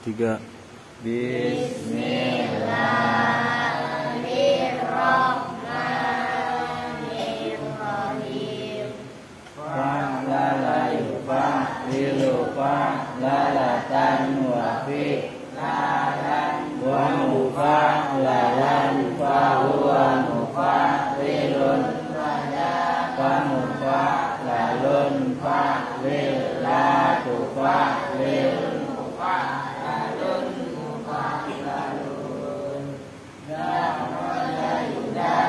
3. Bismillahirrahmanirrahim. Fa'lala yufa'ilu fa'lalatan wa fi'lalan wa mufa'lalan fahuwa mufa'lilun fa'mufa'lalun fa'lilatu fa'lilun mufa'lalun mufa'lalun da'roja yuda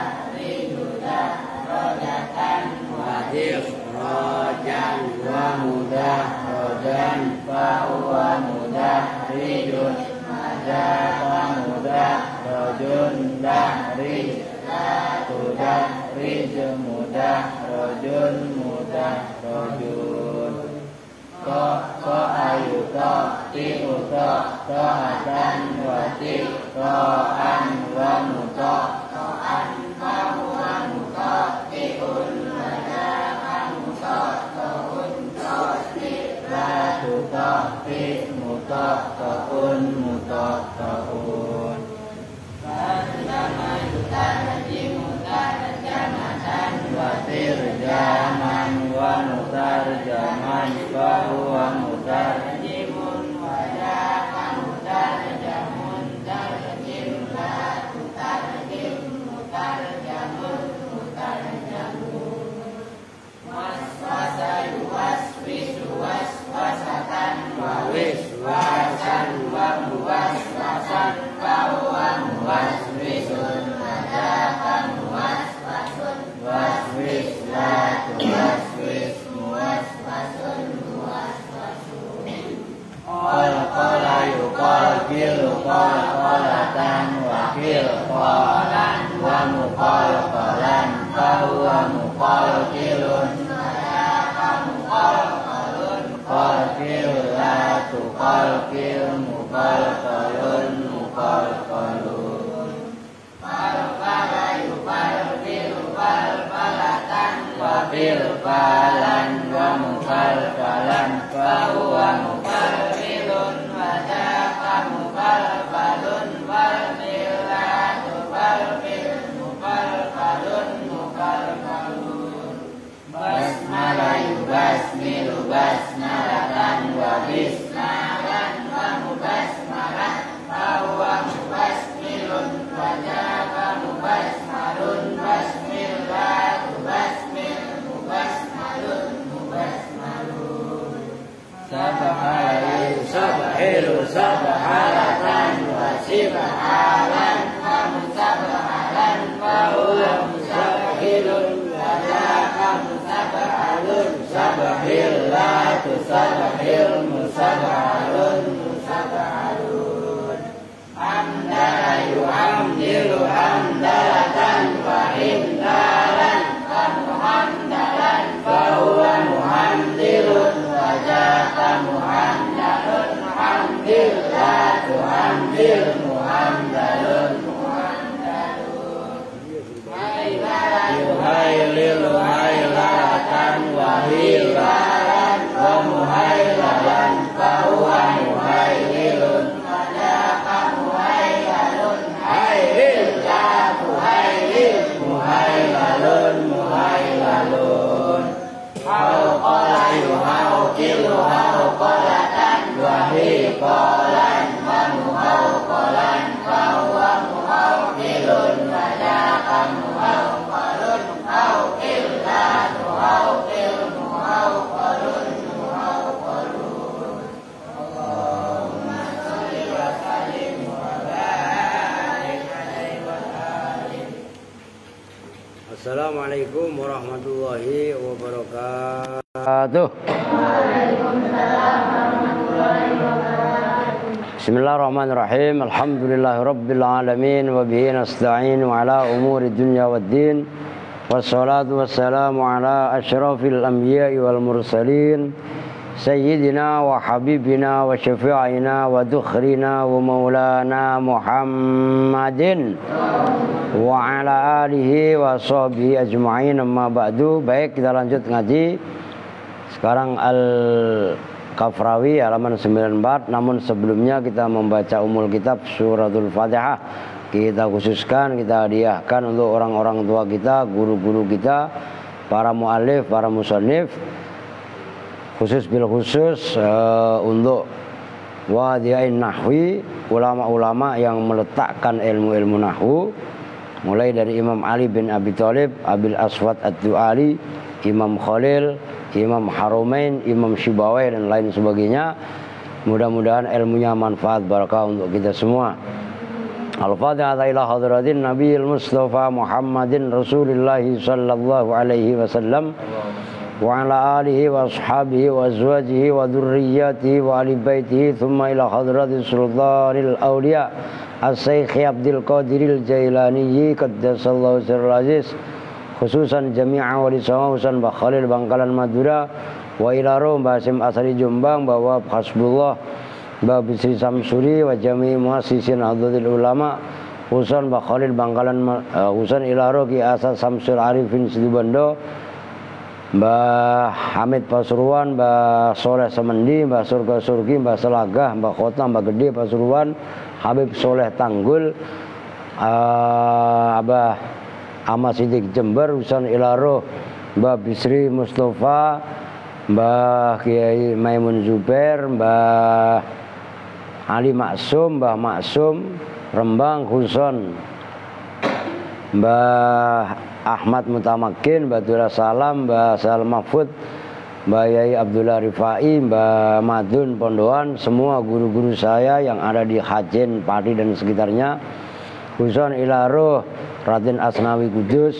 rojatan wa rojan wa mudah rojan fahuwa mudah ridun mada mudah rojun dahri tudah rijun mudah rojun mudah rojun ko ayu to ti uto to'atan wa ti to'an wa muto to'an fahuwa muto ti'un mada muto to'un to'ti ratu to'ti muto to'un muto to'un Fa'lama yutarji mutarjamatan wa tirjaman wa mutarjaman fahuwa mutarjimun wa jaka mutarjamun tarjim la tutarjim mutarjamun mutarjamun waswasa yuwaswisu waswasatan wa wiswasan wa muwaswasan fahuwa muwaswisun wa jaka muwaswasun waswis la tuwaswis muwaswasun muwaswasun qala yuqabilu qalatan wa qalan wa muqalan fahuwa muqalqilun qalqil la tuqalqil muqalqalun muqalqalun qalqala yuqalqilu qalqalatan wa qalqalan wa muqalqalan fahuwa muqalqilun wa jaqa muqalqalun wal milatu qalqil muqalqalun muqalqalun basmala yubasmilu basmalatan wa bismalan wa mubasmalan fahuwa mubasmilun wa jaqa mubasmalun basmillatu basmil mubasmalun mubasmalun sabahilu sabahalatan wa sibahalan wa musabahalan fahuwa musabahilun wa jaqa musabahalun sabahillatu sabahil musabahalun musabahalun hamdala yuhamdilu hamdalatan wa himdalan wa muhamdalan fahuwa muhamdilun wa jaqa muhamdalun hamdillatu hamdil muhamdalun muhamdalun yuhaililu hailatan wa hilalan wa muhailalan fahuwa muhaililun wa jaqa muhailalun hailillatu hailil muhailalun muhailalun hauqala yuhauqilu hauqalatan wa hiqalan wa muhauqalan fahuwa muhauqilun wa jaqa muhauqalun hauqillatu hauqil muhauqalun muhauqalun Allahumma sholli wa sallim wa barik alaihi wa sallim. Assalamualaikum warahmatullahi wabarakatuh. Bismillahirrahmanirrahim. Alhamdulillahirabbil alamin wa bihi nasta'in wa ala umuri dunya waddin. Wassalatu wassalamu ala asyrafil anbiya'i wal mursalin sayyidina wa habibina wa syafi'ina wa dukhrina wa maulana Muhammadin wa ala alihi wa sahbihi ajma'in, amma ba'du. Baik, kita lanjut ngaji. Sekarang Kafrawi halaman 94. Namun sebelumnya kita membaca umul kitab suratul Fatihah. Kita khususkan, kita hadiahkan untuk orang-orang tua kita, guru-guru kita, para mu'alif, para musannif, khusus bil khusus untuk wadi'in nahwi, ulama-ulama yang meletakkan ilmu-ilmu nahwu, mulai dari Imam Ali bin Abi Thalib, Abil Aswad Ad-Du'ali, Imam Khalil, Imam Harumain, Imam Shibawai, dan lain sebagainya. Mudah-mudahan ilmunya manfaat barakah untuk kita semua. Al-Fatihah ila hadratin Nabiyil Mustafa Muhammadin Rasulillahi sallallahu alaihi wasallam wa ala alihi wa ashabihi wa azwajihi wa dhurriyyatihi wa ahli baitihi, thumma ila hadratis sultanil awliya As-Syaikh Abdul Qadiril Jailani qaddasallahu sirral aziz, khususan jami'a wali sama Husain Mbah Khalil Bangkalan Madura, wa ila rum Basim Asari Jombang, bahwa Hasbullah Mbah Bisri Samsuri, wa jami'i muassisin Hadzatul Ulama Husain Mbah Khalil Bangkalan Husain Ilaro Ki Asad Samsul Arifin Situbondo, Mbah Hamid Pasuruan, Mbah Soleh Semendi, Mbah Surga Surgi, Mbah Selagah, Mbah Kota, Mbah Gede Pasuruan, Habib Soleh Tanggul, Abah Ahmad Sidik Jember, Husain Ilaro, Mbah Bisri Mustafa, Mbah Kiai Maimun Zubair, Mbah Ali Maksum, Mbah Maksum Rembang Huson, Mbah Ahmad Mutamakin, Mbah Dura Salam, Mbah Salam Mahfud, Mbah Yai Abdullah Rifai, Mbah Madun Pondoan, semua guru-guru saya yang ada di Hajen, Pati dan sekitarnya, Husain Ilaro, Raden Asnawi Kudus,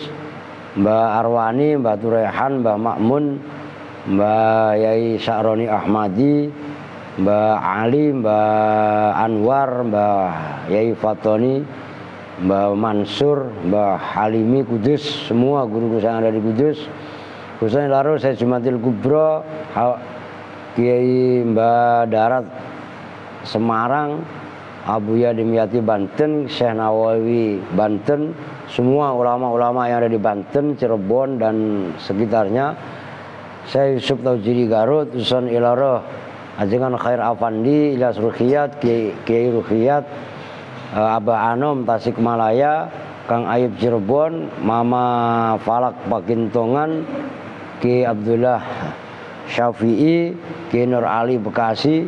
Mbah Arwani, Mbah Turehan, Mbah Makmun, Mbah Yai Sa'roni Ahmadi, Mbah Ali, Mbah Anwar, Mbah Yai Fatoni, Mbah Mansur, Mbah Halimi Kudus, semua guru-guru saya yang ada di Kudus. Husain Ilaro, saya Jumatil Kubro, Kiai Mbah Darat Semarang, Abu Yadim Yati Banten, Syekh Nawawi Banten, semua ulama-ulama yang ada di Banten, Cirebon dan sekitarnya. Saya Yusuf Taujiri Garut, Husain Ilaro, Ajengan Khair Afandi, Ilyas Ruhiyat, Kiai Ruhiyat, Abah Anom Tasikmalaya, Kang Ayub Cirebon, Mama Falak Pakintongan, Kiai Abdullah Syafi'i, Kiai Nur Ali Bekasi,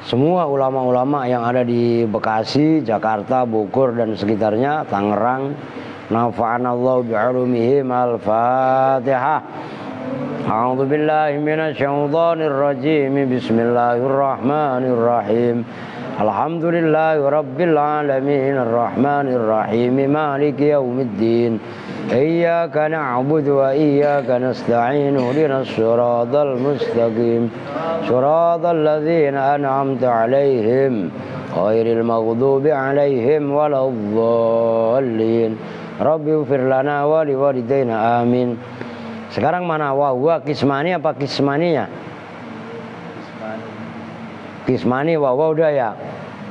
semua ulama-ulama yang ada di Bekasi, Jakarta, Bogor dan sekitarnya, Tangerang. Nafa'anallahu bi'ulumihim. Al-Fatihah. A'udzu billahi minasyaitonir rajim. Bismillahirrahmanirrahim. Alhamdulillahi rabbil alamin arrahmanir rahim maliki yaumiddin. Iyyaka na'budu wa iyyaka nasta'in. Ihdinas siratal mustaqim. Siratal ladzina an'amta 'alaihim ghairil maghdubi 'alaihim waladdallin. Rabbi ighfir lana wa liwalidayna amin. Sekarang mana wahwa kismani apa kismaninya? Kismani wahwa udah ya.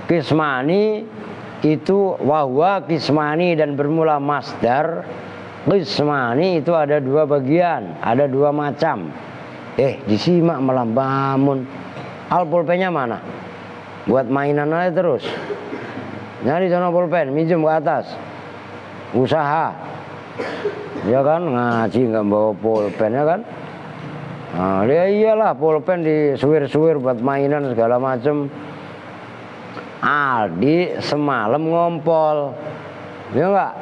Kismani itu wahwa kismani dan bermula masdar. Kismani itu ada dua bagian, ada dua macam. Disimak malah bangun. Al pulpennya mana? Buat mainan aja terus. Nyari sana pulpen, minjem ke atas. Usaha. Ya kan, ngaji nggak bawa pulpen ya kan? Nah, ya iyalah pulpen disuwir-suwir buat mainan segala macem. Aldi semalam ngompol, ya enggak?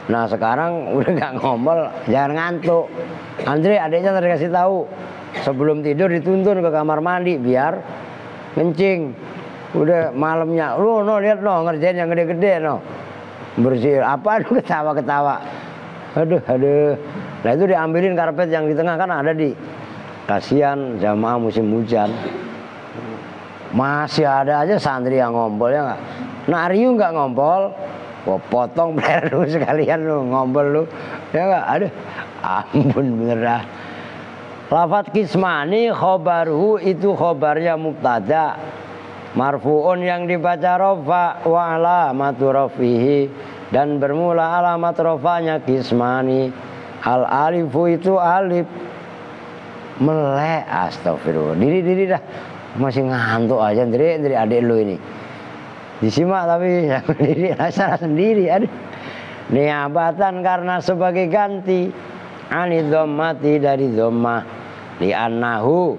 Nah sekarang udah nggak ngompol, jangan ngantuk. Andre adiknya tadi kasih tahu, sebelum tidur dituntun ke kamar mandi biar kencing. Udah malamnya, lu no lihat no ngerjain yang gede-gede no, bersih apa? Aduh ketawa-ketawa. Aduh. Nah itu diambilin karpet yang di tengah kan ada di. Kasihan jamaah musim hujan. Masih ada aja santri yang ngompol ya nggak. Nah Aryu nggak ngompol, potong beler lu sekalian lu ngompol lu, ya nggak. Aduh, ampun bener dah. Lafat kismani khobaruhu itu khobarnya mubtada, marfuun yang dibaca rofa wa alamatu rafihi dan bermula alamat rofanya kismani. Al alifu itu alif melek, astagfirullah. Diri dah. masih ngantuk aja dari adik lu ini. Disimak tapi sendiri rasa sendiri. Aduh. Niabatan karena sebagai ganti anid dhammati dari dhammah li annahu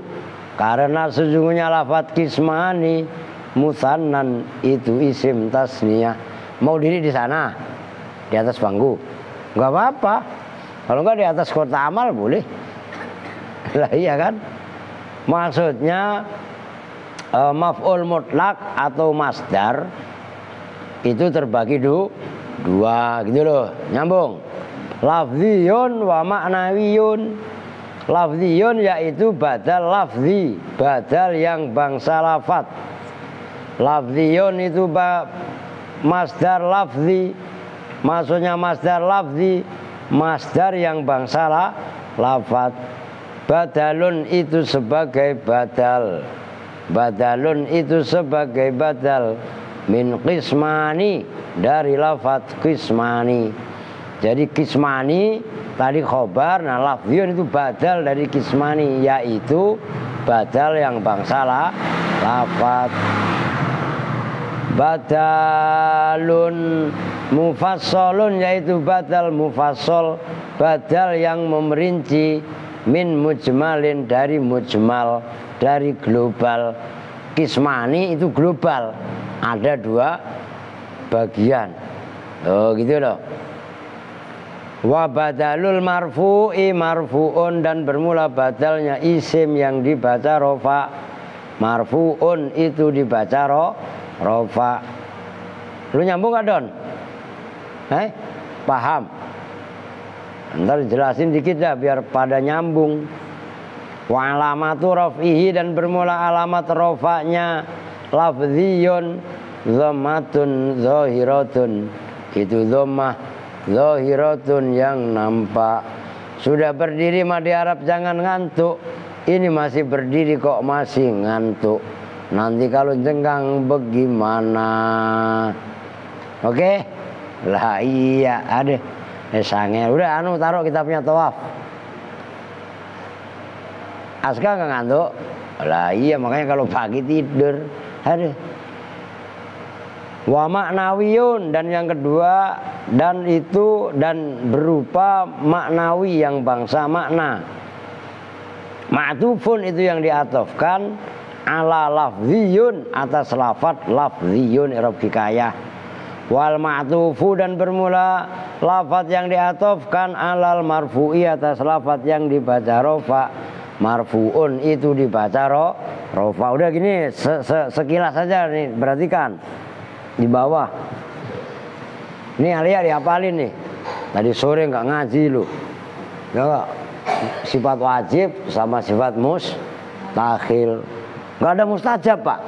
karena sesungguhnya lafadz kismani musannan itu isim tasniyah. Mau diri di sana di atas bangku nggak apa-apa, kalau nggak di atas kota amal boleh. Lah iya kan, maksudnya maf'ul mutlak atau masdar itu terbagi dua gitu loh, nyambung. Lafziyun wa ma'nawiyun. Lafziyun yaitu badal lafzi, badal yang bangsa lafat. Lafziyun itu masdar lafzi, maksudnya masdar lafzi, masdar yang bangsa lafat. Badalun itu sebagai badal, badalun itu sebagai badal min qismani dari lafaz qismani. Jadi qismani tadi khobar, nah lafziyun itu badal dari qismani, yaitu badal yang bangsa lafaz. Badalun mufassalun yaitu badal mufassal, badal yang memerinci min mujmalin dari mujmal, dari global. Qismani itu global, ada dua bagian. Oh gitu loh. Wa badalul marfu'i marfu'un dan bermula badalnya isim yang dibaca rofa. Marfu'un itu dibaca rofa. Lu nyambung gak Don? Paham? Ntar jelasin dikit dah biar pada nyambung. Wa alamatu raf'ihi dan bermula alamat rofa'nya lafziyun dhammatun zahiratun, itu dhammah zahiratun yang nampak. Sudah berdiri mah di Arab jangan ngantuk. Ini masih berdiri kok masih ngantuk. Nanti kalau jenggang bagaimana? Oke? Lah iya ada. Sange udah taruh kitabnya tawaf. Aska nggak ngantuk? Lah iya makanya kalau pagi tidur. Ada. Wa ma'nawiyun dan yang kedua dan itu dan berupa maknawi yang bangsa makna. Ma'tufun itu yang diatofkan ala lafziyun atas lafat lafziyun i'rab hikayah. Wal ma'tufu dan bermula lafat yang diatofkan alal marfu'i atas lafat yang dibaca rofa. Marfu'un itu dibaca rofa. Udah gini sekilas saja nih, perhatikan di bawah. Ini Alia dihafalin nih. Tadi sore nggak ngaji lu. Enggak. Sifat wajib sama sifat mustakhil. Nggak ada mustajab Pak.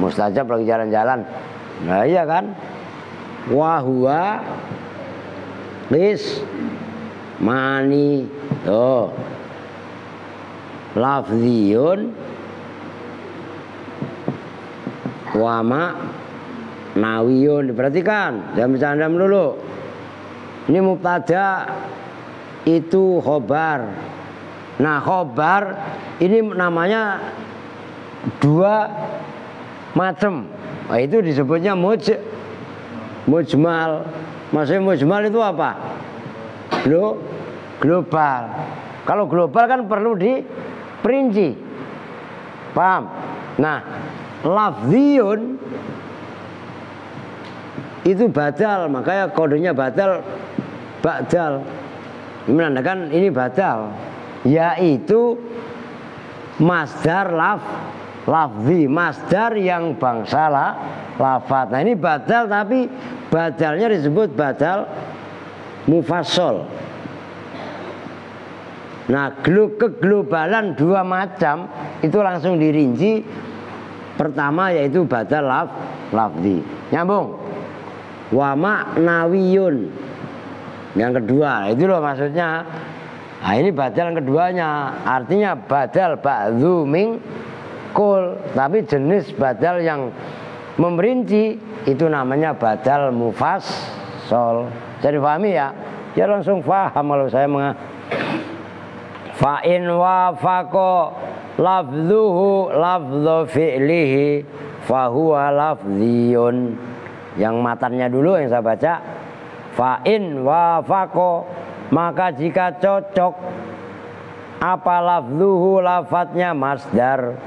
Mustajab lagi jalan-jalan. Nah iya kan. Wahwa lis mani tuh lafziyun wama nawiyun. Diperhatikan, jangan bercanda dulu. Ini mubtada, itu khobar. Nah khobar ini namanya dua macam. Nah, itu disebutnya mujmal. Maksudnya mujmal itu apa? Global. Kalau global kan perlu diperinci. Paham? Nah, lafziyun itu badal, makanya kodenya badal. Menandakan ini badal, yaitu masdar lafzi, masdar yang bangsa lafat. Nah ini badal, tapi badalnya disebut badal mufassal. Nah keglobalan dua macam itu langsung dirinci. Pertama yaitu badal lafzi, nyambung. Wa ma'nawiyun yang kedua, itu loh maksudnya. Nah ini badal yang keduanya, artinya badal ba'dzu min kul, tapi jenis badal yang memerinci itu namanya badal mufassal. Jadi pahami ya? Ya langsung paham kalau saya fa'in wafaqo lafdhuhu lafdhu fi'lihi fahuwa lafdhiyun. Yang matannya dulu yang saya baca. Fa in wafaqo, maka jika cocok apa lafdhuhu lafadznya masdar,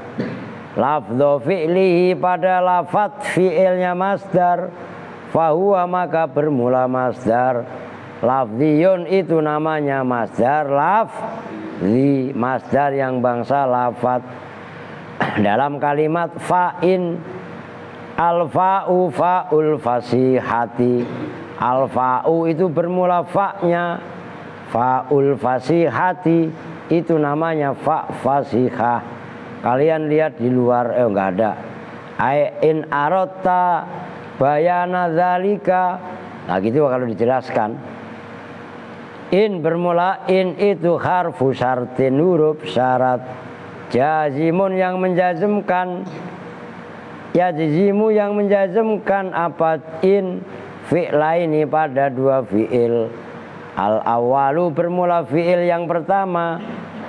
lafdhu fi'lihi pada lafadz fi'ilnya masdar, fahuwa maka bermula masdar. Lafdhiyun itu namanya masdar lafdhi, masdar yang bangsa lafadz. Dalam kalimat fa'in, al-fa'u fa'ul fasihati, al-fa'u itu bermula fa'nya, fa'ul fasihati itu namanya fa' fasihah. Kalian lihat di luar, enggak ada. In arota bayana dzalika. Nah gitu kalau dijelaskan. In bermula, in itu harfu syartin, huruf syarat. Jazimun yang menjazmkan, yajizimu yang menjazmkan apa in fi'laini pada dua fi'il. Al awalu bermula fi'il yang pertama,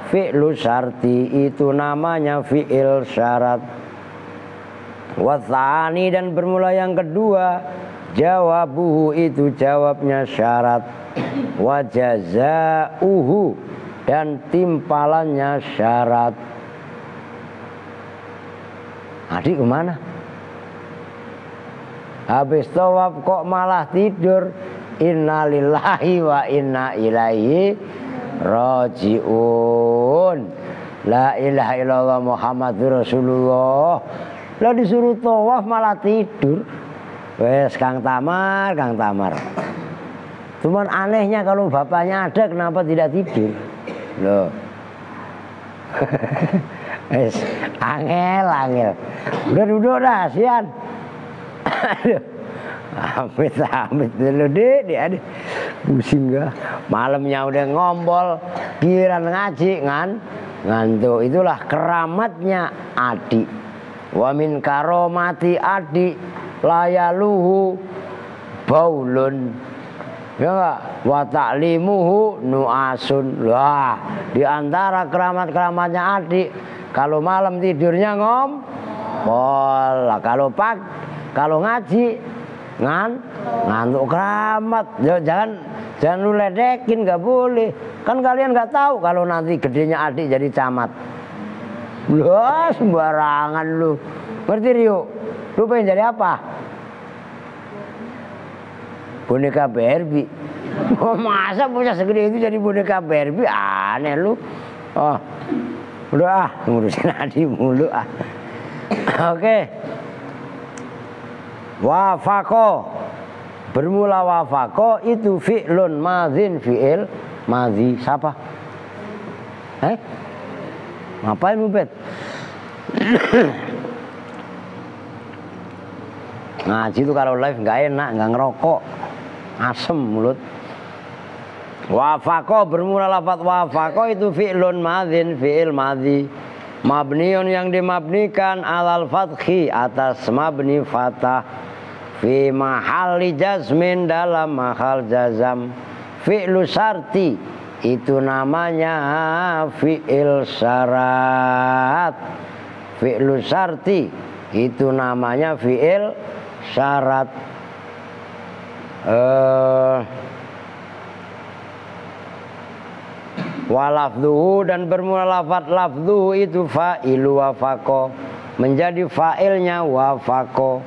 fi'lu syarti itu namanya fi'il syarat. Watsani dan bermula yang kedua, jawabuhu itu jawabnya syarat. Wajazauhu dan timpalannya syarat. Adik kemana? Habis tawaf kok malah tidur. Innalillahi wa inna ilaihi raji'un. La ilaha illallah Muhammadur Rasulullah. Lah disuruh tawaf malah tidur. Wes Kang Tamar, Kang Tamar. Cuman anehnya kalau bapaknya ada kenapa tidak tidur? Loh. Wes angel. Udah duduk dah, sian. Amit dulu deh, pusing gak? Malamnya udah ngombol, kiran ngaji ngantuk. Itulah keramatnya adik. Wa min karomati adik layaluhu baulun. Ya enggak? Wa ta'limuhu nu'asun. Wah, di antara keramat-keramatnya adik, kalau malam tidurnya ngompol. Kalau ngaji ngantuk keramat. Jangan lu ledekin, nggak boleh. Kan kalian nggak tahu kalau nanti gedenya adik jadi camat. Wah, sembarangan lu. Ngerti Rio? Lu pengen jadi apa? Boneka Barbie. Oh, masa punya segede itu jadi boneka Barbie? Aneh lu. Oh, udah ngurusin adik mulu ah. Oke. Wafako, bermula wafako itu fi'lun madzin, fi'il madzi. Siapa? Ngapain lu Bet? Ngaji itu kalau live nggak enak, nggak ngerokok, asem mulut. Wafako bermula lafaz wafako itu fi'lun madzin, fi'il madzi. Mabniun yang dimabnikan alal fathi atas mabni fatah. Fi mahalli jazmin dalam mahal jazam. Fi'lu syarti itu namanya fi'il syarat. Fi'lu syarti itu namanya fi'il syarat. Walafduhu dan bermula lafaz lafduhu itu fa'ilu wafako, menjadi fa'ilnya wafako.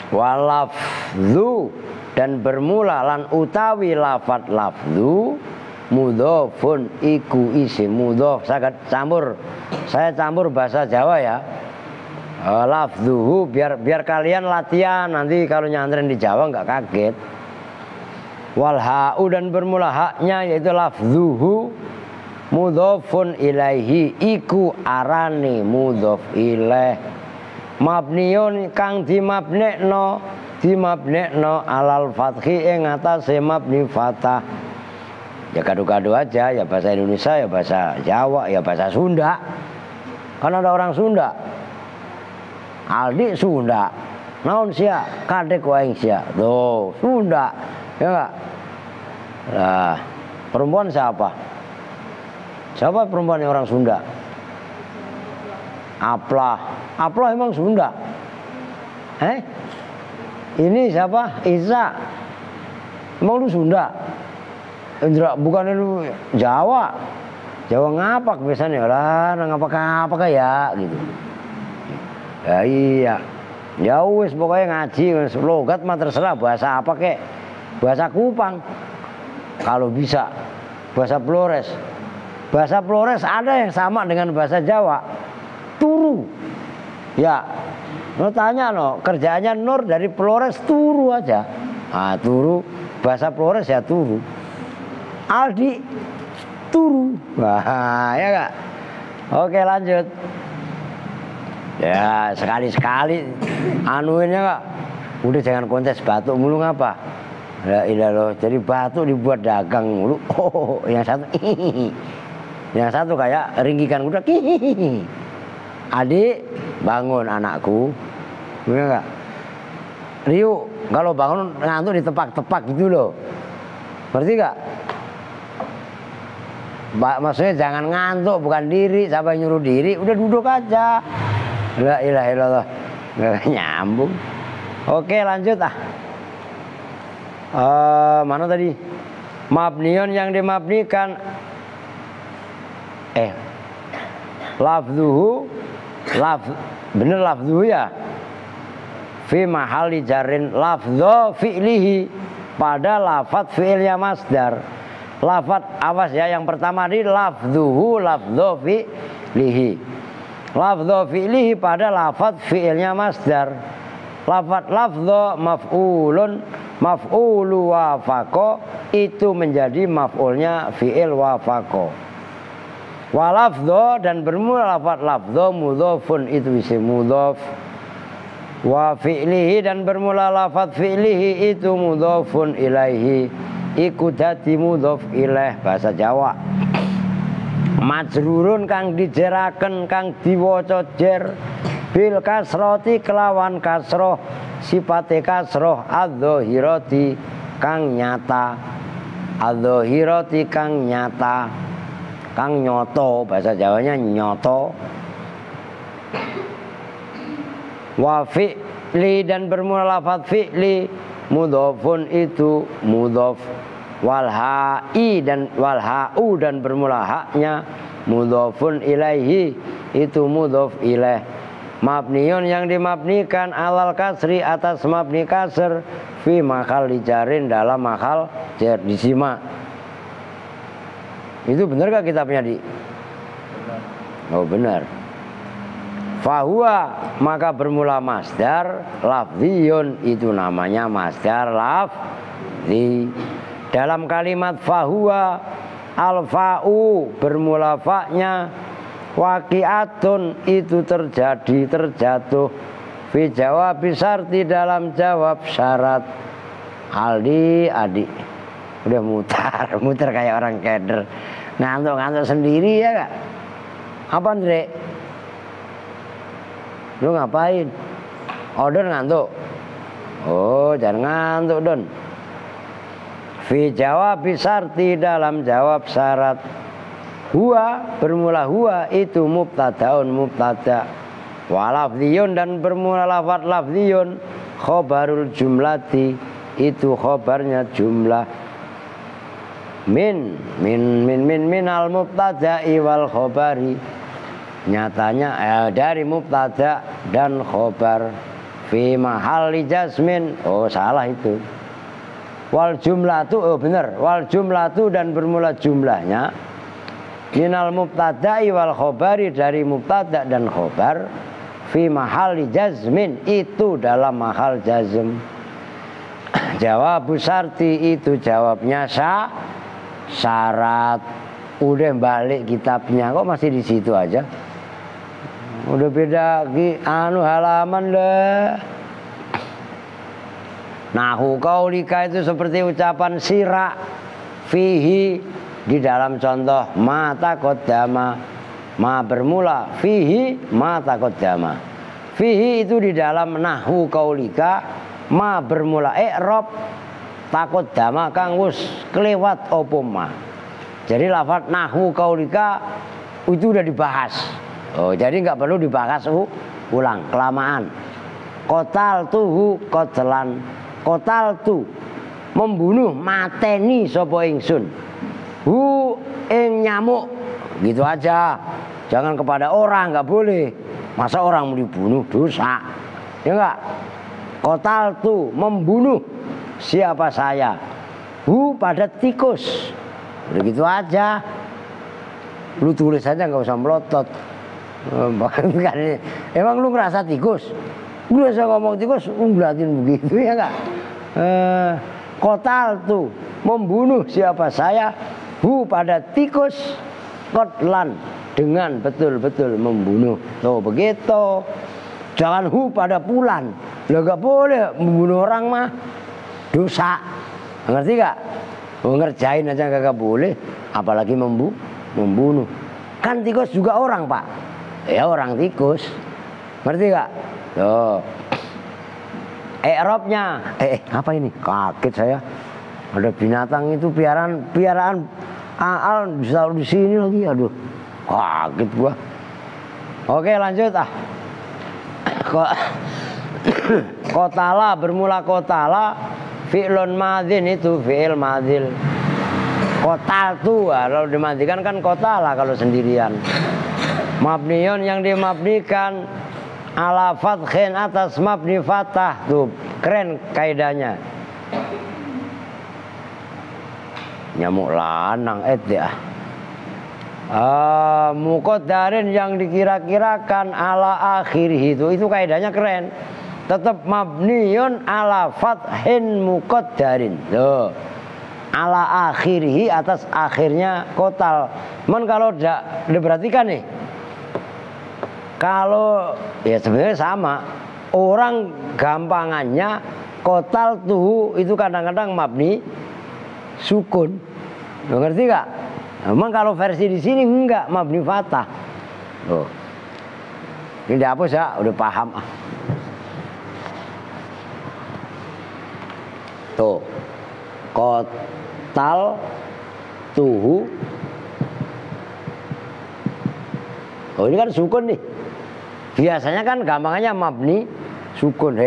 Walafdu dan bermula lan utawi lafaz lafdu mudhofun iku isim mudhof. Saya campur bahasa Jawa ya. Lafduhu biar kalian latihan nanti kalau nyantren di Jawa nggak kaget. Wal ha'u dan bermula haknya yaitu lafdhuhu mudhofun ilaihi iku arane mudhof ilaih. Mabniun kang dimabnekno alal fathi ing atase mabni fatah. Ya gado-gado aja, ya bahasa Indonesia, ya bahasa Jawa, ya bahasa Sunda. Kan ada orang Sunda. Aldi Sunda. Naon sia? Kadek wae sia. Tuh, Sunda. Ya enggak? Nah, perempuan siapa? Siapa perempuan yang orang Sunda? Aplah emang Sunda. Ini siapa? Isa. Emang lu Sunda? Indra, bukan lu Jawa. Jawa ngapak biasanya lah, ngapak ya gitu. Ya iya. Ya wis pokoknya ngaji, logat mah terserah bahasa apa kek. Bahasa Kupang. Kalau bisa bahasa Flores. Bahasa Flores ada yang sama dengan bahasa Jawa. Turu. Ya. Lo tanya lo, kerjaannya Nur dari Flores turu aja. Ah, turu, bahasa Flores ya turu. Aldi turu. Wah, ya Kak. Oke, lanjut. Ya, sekali-sekali anuinnya Kak. Udah jangan kontes batuk mulu ngapa? Ya ilah loh, jadi batuk dibuat dagang mulu. Oh, yang satu yang satu kayak ringkikan kuda. Adik, bangun anakku. Bener enggak? Rio, kalau bangun ngantuk ditepak-tepak gitu loh. Ngerti enggak? Maksudnya jangan ngantuk, bukan diri. Siapa yang nyuruh diri, udah duduk aja. La ilaha illallah. Nggak nyambung. Oke, lanjut mana tadi? Mabniun yang dimabnikan. Lafzuhu. Bener lafzuhu ya. Fi mahali jarin lafzo fi'lihi. Pada lafad fi'ilnya masdar. Lafad awas ya, yang pertama di lafzuhu lafzo fi'lihi. Lafzo fi'lihi pada lafad fi'ilnya masdar. Lafad lafzo maf'ulun maf'ulu wafako, itu menjadi maf'ulnya fi'il wafako. Wa lafzo, dan bermula lafad lafzo mudhofun, itu isim mudhof. Wa fi'lihi, dan bermula lafad fi'lihi, itu mudhofun ilaihi, iku dadi mudhof ilaih bahasa Jawa. Majrurun kang dijeraken kang diwaca jer bil kasroti kelawan kasroh, sifate kasroh adzahirati kang nyata, adzahirati kang nyata, kang nyoto, bahasa Jawanya nyoto. Wa fi'li, dan bermula lafadz fi'li mudhofun, itu mudhof. Wal ha'i, dan wal ha'u, dan bermula haknya mudhofun ilaihi, itu mudhof ilaih. Mabniun yang dimabnikan alal kasri, atas mabni kasr, fi mahal dijarin, dalam mahal jar, disimak. Itu benar gak kitabnya di? Oh benar. Fahuwa, maka bermula masdar lafziyun, itu namanya masdar lafzi. Dalam kalimat fahuwa, al-fa'u bermula fa'nya, waqi'atun, itu terjadi, terjatuh, fi jawab syarti, dalam jawab syarat. Aldi, adik, udah mutar kayak orang keder, ngantuk sendiri ya Kak. Apa Andre? Lu ngapain? Don ngantuk. Oh, jangan ngantuk Don. Fi jawab syarti, dalam jawab syarat. Huwa, bermula huwa, itu mubtadaun, mubtada. Wa lafziyun, dan bermula lafad lafziyun, khobarul jumlati, itu khobarnya jumlah. Min al mubtada'i wal khobari, nyatanya dari mubtada dan khobar. Fi mahalli jazmin, oh salah itu. Wal jumlatu, oh benar, wal jumlatu, dan bermula jumlahnya minal mubtada'i wal khobari, dari mubtada dan khobar. Fi mahalli jazmin, itu dalam mahal jazm. Jawab syarti, itu jawabnya syarat. Udah balik kitabnya, kok masih di situ aja? Udah beda halaman deh. Nahu qaulika, itu seperti ucapan sira fihi, di dalam contoh ma taqaddama. Ma bermula fihi ma taqaddama. Fihi itu di dalam nahu qaulika, ma bermula i'rab, taqaddama kang wis kelewat opo ma. Jadi lafaz nahu qaulika itu udah dibahas. Oh, jadi nggak perlu dibahas ulang, kelamaan. Kotal tuhu kotelan, kotal tu membunuh, mateni sopo ingsun. Hu ing nyamuk, gitu aja. Jangan kepada orang, nggak boleh. Masa orang mau dibunuh, dosa, ya nggak? Kotal tu membunuh siapa saya. Hu pada tikus, begitu aja. Lu tulis aja, nggak usah melotot. Emang lu ngerasa tikus? Lu bisa ngomong tikus, ngeliatin begitu ya nggak? Kotal tuh membunuh siapa saya, hu pada tikus, kotlan dengan betul-betul membunuh. Tuh begitu. Jangan hu pada pulan. Lah nggak boleh membunuh orang mah dosa. Ngerti gak? Ngerjain aja nggak boleh, apalagi membunuh. Kan tikus juga orang, Pak. Ya orang tikus. Ngerti gak? Tuh. I'rabnya. Apa ini? Kaget saya. Ada binatang itu piaraan aal bisa di sini lagi. Aduh. Kaget gua. Oke, lanjut ah. Kotala bermula kotala, fi'lun madin itu fi'il madil. Kotal tu kalau dimatikan kan kotala kalau sendirian. Mabniun yang dimabnikan ala fatkhin atas mabni fatah. Tuh keren kaidahnya. Nyamuk lanang ya. Muqaddarin yang dikira-kirakan ala akhirih itu kaidahnya keren. Tetap mabniun ala fathin muqaddarin. Tuh. Ala akhirih atas akhirnya kotal. Men kalau diperhatikan nih. Kalau ya sebenarnya sama. Orang gampangannya kotal tuh itu kadang-kadang mabni sukun. Lo ngerti gak? Emang kalau versi di sini enggak mabni fatah. Loh. Ini dihapus ya, udah paham ah. Tuh. Kotal tuhu. Oh ini kan sukun nih. Biasanya kan gampangannya mabni sukun.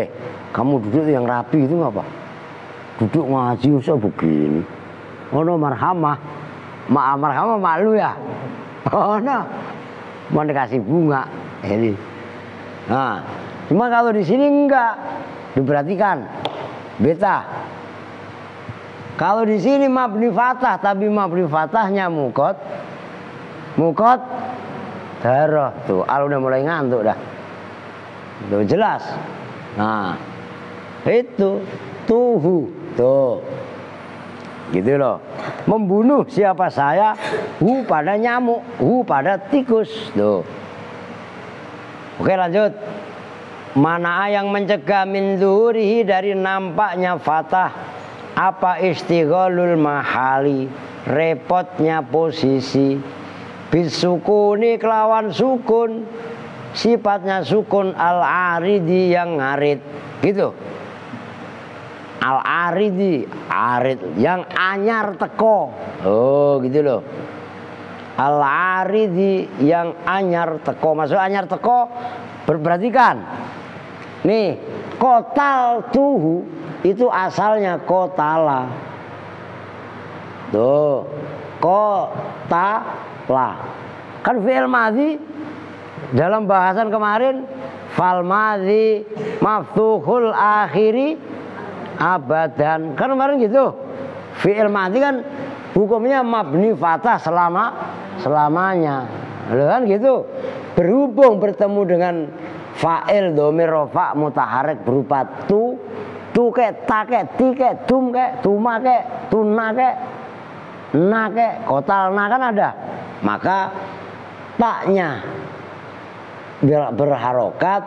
Kamu duduk yang rapi itu ngapa? Duduk ngaji usah begini. Oh no marhamah. Marhamah malu ya. Oh no. Mau dikasih bunga ini. Nah, cuma kalau di sini enggak. Diperhatikan. Beta. Kalau di sini mabni fatah, tapi mabni fatahnya mukot darah. Tuh, al udah mulai ngantuk dah. Tuh jelas. Nah, itu tuhu. Tuh. Gitu loh. Membunuh siapa saya? Hu pada nyamuk, hu pada tikus. Tuh. Oke, lanjut. Mana yang mencegah min zuhurihi dari nampaknya fatah? Apa istighalul mahali, repotnya posisi. Bisukuni kelawan sukun, sifatnya sukun al-aridi yang ngarit. Gitu. Al-aridi, arid yang anyar teko. Oh, gitu loh. Al-aridi yang anyar teko. Maksud anyar teko berperhatikan. Nih, kotal tuhu itu asalnya kotala. Tuh, kotala. Kan fi'il madhi dalam bahasan kemarin fal madhi maftuhul akhiri abadan. Kan kemarin gitu. Fi'il madhi kan hukumnya mabni fatah selamanya. Kan gitu. Berhubung bertemu dengan fa'il dhamir rafa mutaharrik berupa tu kek, ta kek, ti kek, tum kek, tuma kek, tuna kek, na kek, kotal na kan ada. Maka taknya berharokat,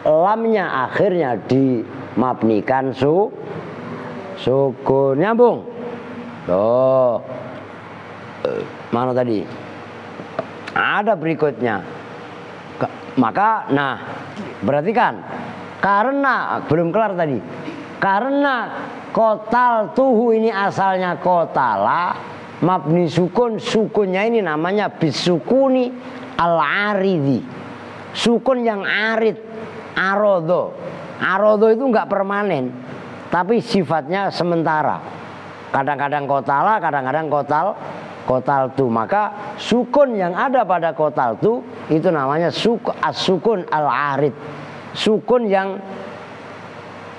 lamnya akhirnya dimabnikan sukun. Nyambung. Tuh. Mana tadi? Ada berikutnya. Maka, nah, perhatikan. Karena, belum kelar tadi. Karena kotal tuhu ini asalnya kotala, mabni sukun, sukunnya ini namanya bisukuni al-aridi, sukun yang arid. Arodo, arodo itu enggak permanen, tapi sifatnya sementara. Kadang-kadang kotala, kadang-kadang kotal tu. Maka sukun yang ada pada kotal tu itu namanya as-sukun al-arid, sukun yang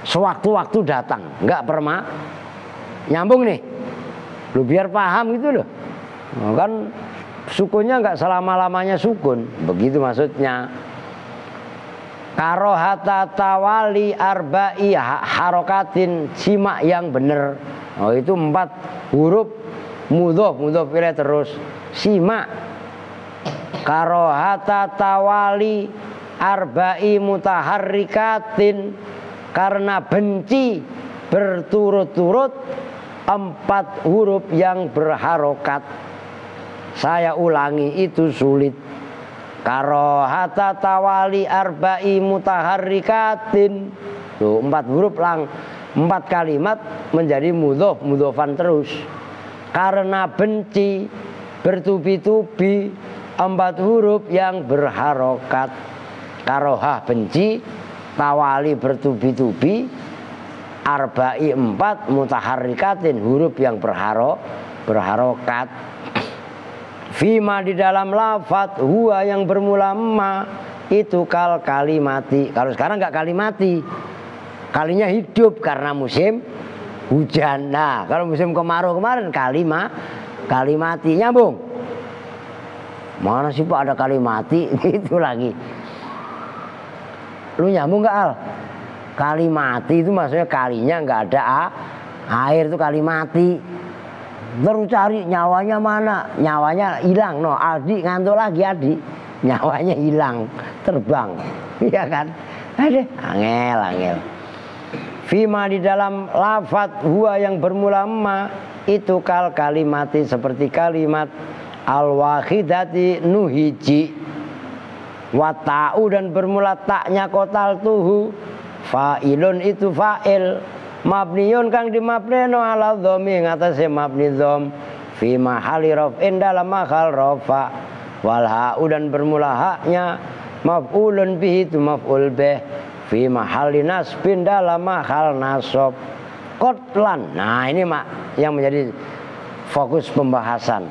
sewaktu-waktu datang, enggak nyambung nih. Lu biar paham gitu loh. Kan sukunnya enggak selama-lamanya sukun, begitu maksudnya. Karohata tawali arba'i harokatin, simak yang bener. Oh itu 4 huruf mudhof ilaih terus. Simak. Karohata tawali arba'i mutaharrikatin, karena benci berturut-turut 4 huruf yang berharokat. Saya ulangi, itu sulit. Karohata tawali arba'i mutaharrikatin. Tuh 4 huruf 4 kalimat menjadi mudhofan terus. Karena benci bertubi-tubi 4 huruf yang berharokat. Karohah benci, tawali bertubi-tubi, arba'i 4 mutaharrikatin, huruf yang berharokat. Fima di dalam lafat, huwa yang bermula ma, itu kal kalimati. Kalau sekarang nggak kalimati, kalinya hidup karena musim hujan. Nah kalau musim kemarau kemarin kalimati, nyambung. Mana sih Pak ada kalimati itu lagi. Lu nyambung nggak Al? Kalimati itu maksudnya kalinya nggak ada air, itu kalimati. Terus cari nyawanya mana, nyawanya hilang. No, Aldi ngantuk lagi, Aldi nyawanya hilang, terbang, iya kan? Ada angel. Fima di dalam lafat huwa yang bermula ma, itu kal kalimati, seperti kalimat al-wahidati nuhiji. Wata'u dan bermula taknya kotal tuhu, fa'ilun itu fa'il, mabniun kang dimabneno ala dhomi ngatasi mabni dhom, fi mahali rof'in dalam mahal rofa. Wal ha'u dan bermula haknya maf'ulun bihi itu maf'ul bih, fi mahali nasbin dalam mahal nasob. Kotlan, nah ini yang menjadi fokus pembahasan.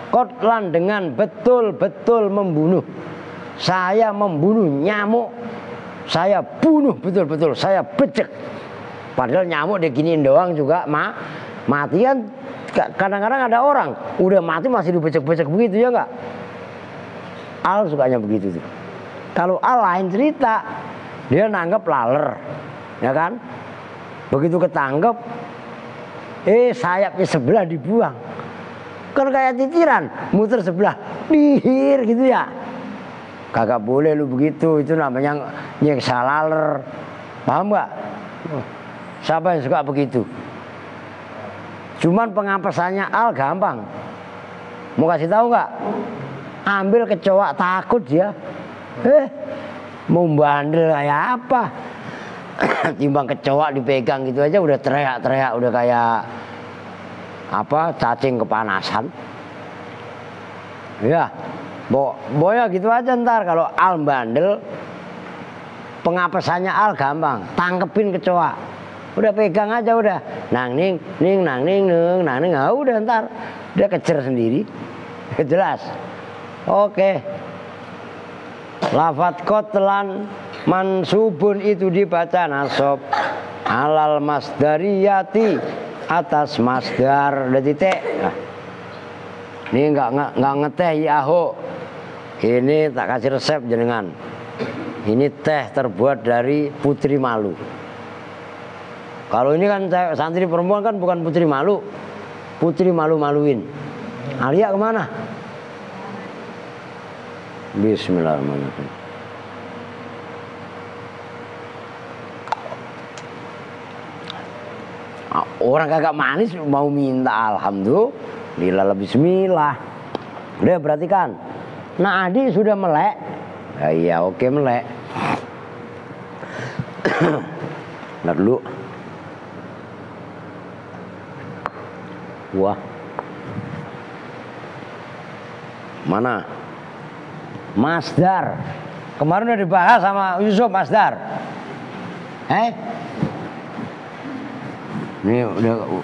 Kotlan dengan betul-betul membunuh. Saya membunuh nyamuk, saya bunuh betul-betul, saya becek. Padahal nyamuk diginiin doang juga mati kan. Kadang-kadang ada orang udah mati masih dibecek-becek begitu, ya enggak? Al sukanya begitu tuh. Kalau Al lain cerita, dia nanggep laler, ya kan? Begitu ketangkep, sayapnya sebelah dibuang. Kan kayak titiran, muter sebelah, dihir gitu ya. Kagak boleh lu begitu, itu namanya nyeksa laler. Paham gak? Siapa yang suka begitu? Cuman pengapesannya Al gampang. Mau kasih tahu gak? Ambil kecoa, takut dia. Mau bandel kayak apa? Timbang kecoa dipegang gitu aja udah teriak-teriak, udah kayak apa, cacing kepanasan. Ya, boya gitu aja ntar. Kalau Al bandel, pengapesannya Al gampang, tangkepin kecoa. Udah pegang aja udah. Nang ning, nang ning, nah, udah ntar dia kejar sendiri. Jelas. Oke. Lafat kotlan mansubun itu dibaca nasab alal masdariyati, atas masdar. Udah titik. Nah. Ini nggak ngeteh yaho. Ini tak kasih resep jenengan. Ini teh terbuat dari putri malu. Kalau ini kan santri perempuan kan bukan putri malu, putri malu-maluin. Alia kemana? Bismillahirrahmanirrahim. Orang kagak manis mau minta alhamdulillah, bismillah. Udah perhatikan. Nah Adi sudah melek. Ya, iya oke melek. Ntar dulu. Wah. Mana? Masdar. Kemarin udah dibahas sama Yusuf masdar. Ini udah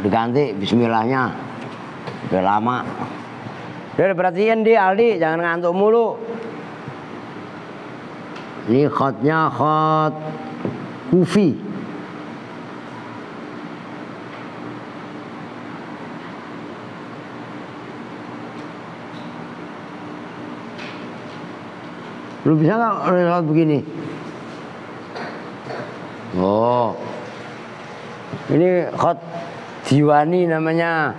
diganti bismillahnya. Udah lama. Udah perhatiin di Aldi, jangan ngantuk mulu. Ini khotnya khot kufi. Lu bisa nggak lewat begini? Oh, ini khot diwani namanya.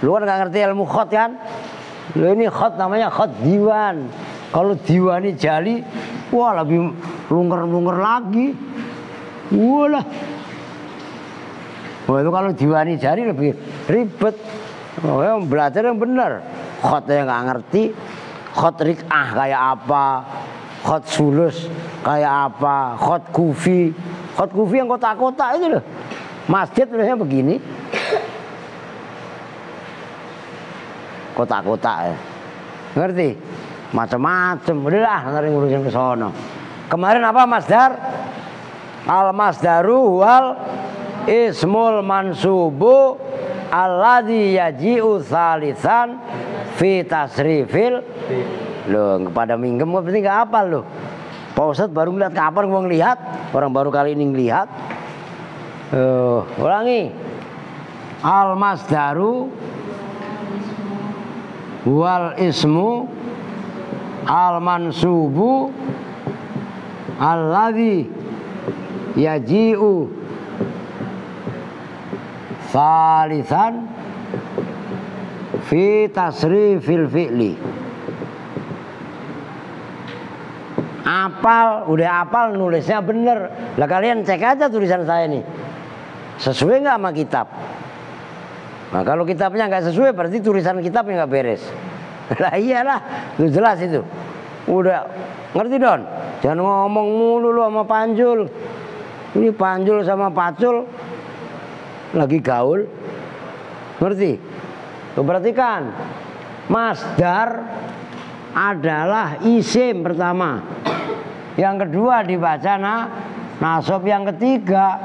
Lu kan nggak ngerti ilmu khot kan? Lu ini khot namanya khot diwan. Kalau diwani jali, wah lebih lungker-lungker lagi. Walah. Wah itu kalau diwani jali lebih ribet. Oh, belajar yang benar. Khotnya nggak ngerti. Khot rik'ah kayak apa, khot sulus kayak apa, khot kufi yang kotak-kotak itu loh. Masjid tulisnya begini, kotak-kotak ya. Ngerti? Macam-macam. Udahlah nanti ngurusin ke sono. Kemarin apa masdar? Al masdaru wal ismul mansubu alladzi yaji'u tsalitsan fi tasrifil. Loh, pada minggem kok berarti nggak hafal loh. Pak Ustadz baru ngeliat, kapan gua ngelihat? Orang baru kali ini ngelihat. Ulangi. Al masdaru wal ismu al mansubu alladzi yaji'u tsalitsan fi tasrifil fi'li. Apal, udah apal nulisnya bener. Lah kalian cek aja tulisan saya nih, sesuai nggak sama kitab? Nah kalau kitabnya nggak sesuai berarti tulisan kitabnya nggak beres. Lah iyalah, itu jelas itu. Udah ngerti Don? Jangan ngomong mulu lu sama Panjul. Ini Panjul sama Pacul lagi gaul. Ngerti? Tuh perhatikan, masdar adalah isim pertama, yang kedua dibaca nasab, yang ketiga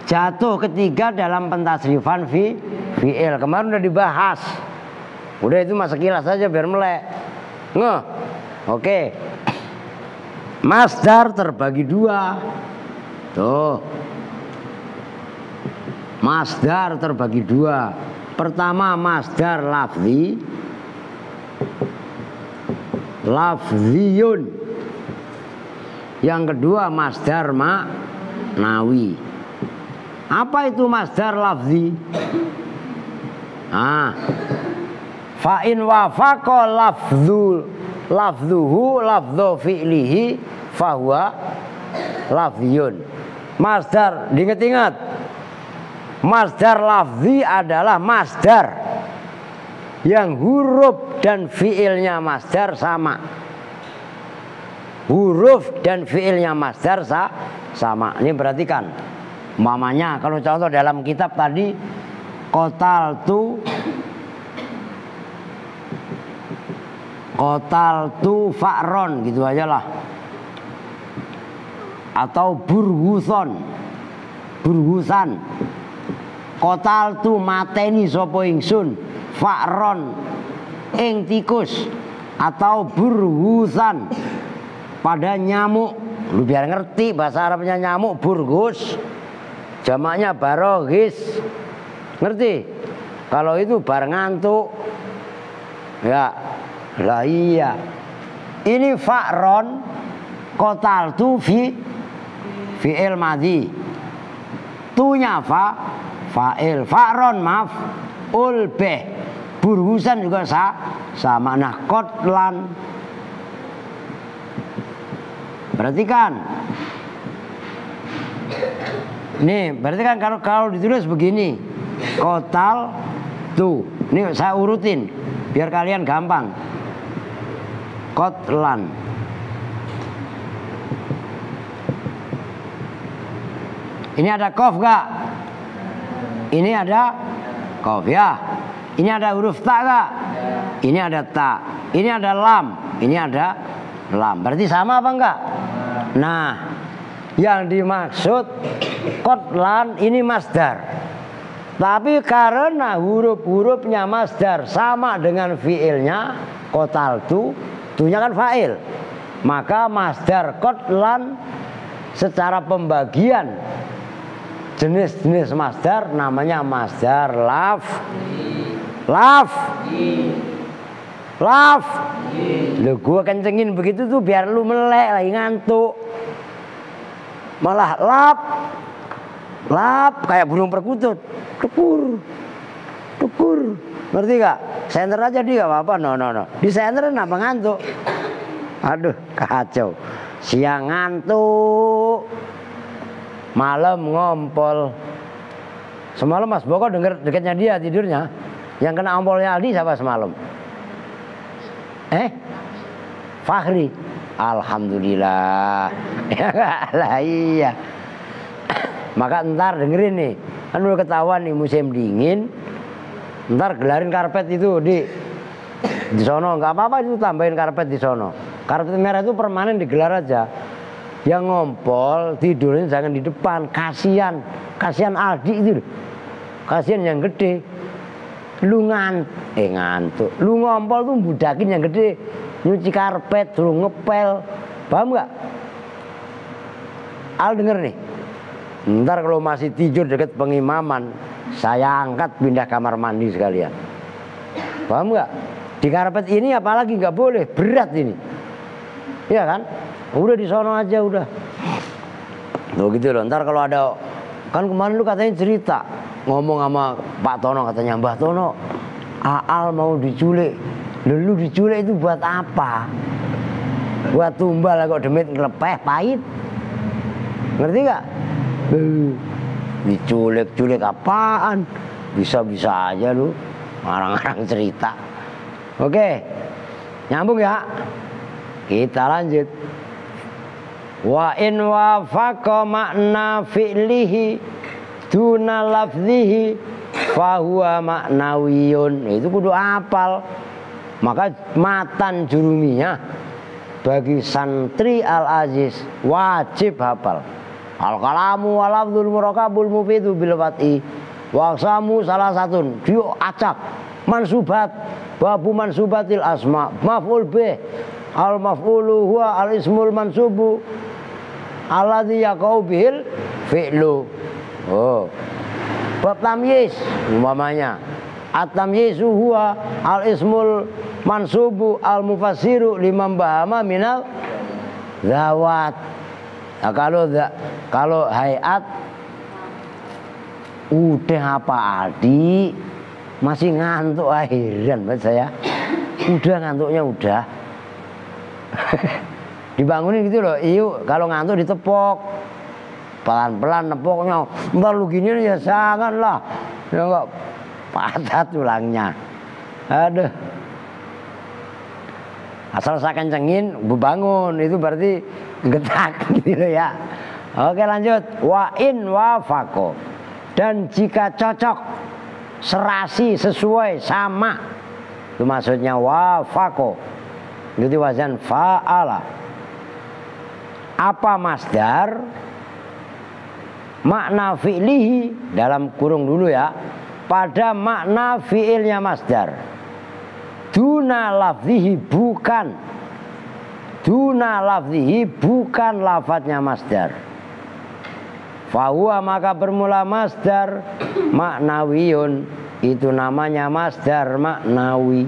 jatuh ketiga dalam pentasrifan fi'il. Kemarin udah dibahas, udah itu masa kilas saja biar melek. Oke. Masdar terbagi dua. Tuh, masdar terbagi dua. Pertama masdar lafzi, lafziyun. Yang kedua masdar ma'nawi. Apa itu masdar lafzi? Fa in wafaqa lafzuhu lafdhu fi'lihi fahuwa lafziyun. Masdar, diingat-ingat. Masdar lafzi adalah masdar yang huruf dan fiilnya masdar sama. Huruf dan fiilnya masdar sama. Ini perhatikan. Umpamanya kalau contoh dalam kitab tadi, qataltu fa'ron gitu aja lah. Atau burhusan. Qataltu mateni sapa ingsun fa'ron ing tikus, atau burhusan pada nyamuk. Lu biar ngerti bahasa Arabnya nyamuk, burgus jamaknya baroghis. Ngerti? Kalau itu bar ngantuk ya. Lah iya, ini fa'ron, qataltu fi'il madhi, tunya fa'il, fa'ron maf'ul bih, burhusan juga sama. Nah qatlan, perhatikan. Nih, berarti kan kalau ditulis begini, qatal tu. Nih saya urutin biar kalian gampang. Qatlan. Ini ada qaf gak? Ini ada qaf ya. Ini ada huruf ta gak? Ini ada ta. Ini ada lam. Ini ada lam. Berarti sama apa enggak? Nah, yang dimaksud qatlan ini masdar. Tapi karena huruf-hurufnya masdar sama dengan fiilnya, qataltu, tunya kan fa'il. Maka masdar qatlan secara pembagian jenis-jenis masdar namanya masdar laf. Lu gua kencengin begitu tuh biar lu melek lagi ngantuk. Malah lap kayak burung perkutut. Tukur. Ngerti gak? Senter aja dia gak apa-apa. No. Di senter kenapa ngantuk? Aduh, kacau. Siang ngantuk, malam ngompol. Semalam Mas Boko denger dekatnya dia tidurnya. Yang kena ompolnya Aldi siapa semalam? Fahri. Alhamdulillah. Lah iya. Maka ntar dengerin nih. Kan udah ketahuan nih musim dingin. Ntar gelarin karpet itu di sono, nggak apa-apa itu tambahin karpet di sono. Karpet merah itu permanen digelar aja. Yang ngompol tidurnya jangan di depan, kasihan Aldi itu. Kasihan yang gede. Lu ngantuk. Lu ngompol tuh budakin yang gede. Nyuci karpet, suruh ngepel. Paham nggak? Al denger nih. Ntar kalau masih tidur dekat pengimaman, saya angkat pindah kamar mandi sekalian. Paham nggak? Di karpet ini apalagi nggak boleh, berat ini. Iya kan? Udah di sono aja udah. Tuh gitu loh. Ntar kalau ada, kan kemarin lu katanya cerita ngomong sama Pak Tono, katanya Mbah Tono, Aal mau diculik. Lu diculik itu buat apa? Buat tumbal kok demit ngelepeh pahit. Ngerti nggak? Diculik apaan? Bisa-bisa aja lu ngarang-ngarang cerita. Oke, nyambung ya. Kita lanjut. Wa in wafaqa makna fi'lihi duna lafzihi fahuwa maknawiyun. Itu kudu apal. Maka matan juruminya bagi santri Al-Aziz wajib hafal. Al-kalamu walafdzul murakabul mufidu bil fat'i wa aqsamu salah satun dio acak mansubat babu mansubatil asma maf'ul bih al maf'ulu huwa al ismul mansubu alladzi yaqau bihil fi'lu. Bab tamyiz umpamanya at-tamyizu huwa al ismul mansubu al mufassiru liman bahama minal zawat. Nah, kalau hayat udah apa Aldi masih ngantuk akhiran buat saya. Udah ngantuknya udah. Dibangunin gitu loh. Iyo kalau ngantuk ditepok. Pelan-pelan nepoknya. Ntar lu gini ya jangan lah. Ya enggak patah tulangnya. Aduh. Asal saya kencengin bangun itu berarti getak gitu loh ya. Oke lanjut. Wa in wafaqo. Dan jika cocok, serasi, sesuai, sama, itu maksudnya wafaqo. Itu wazan fa'ala. Apa masdar? Makna fi'lihi dalam kurung dulu ya. Pada makna fi'ilnya masdar. Duna lafzihi bukan. Duna lafzihi bukan lafadznya masdar. Fahuwa maka bermula masdar maknawiyun. Itu namanya masdar maknawi.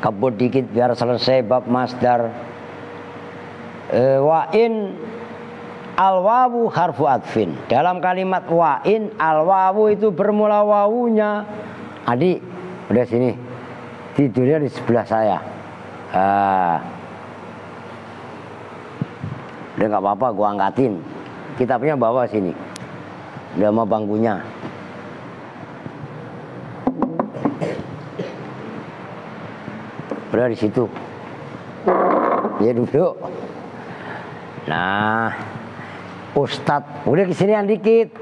Kebut dikit biar selesai bab masdar. Wa in al-wawu harfu adfin. Dalam kalimat wa in al-wawu itu bermula wawunya. Adik udah sini. Tidurnya di sebelah saya. Udah gak apa-apa gua angkatin. Kitabnya bawa sini. Udah sama bangkunya. Udah di situ. Ya duduk. Nah, Ustadz, udah kesinian dikit.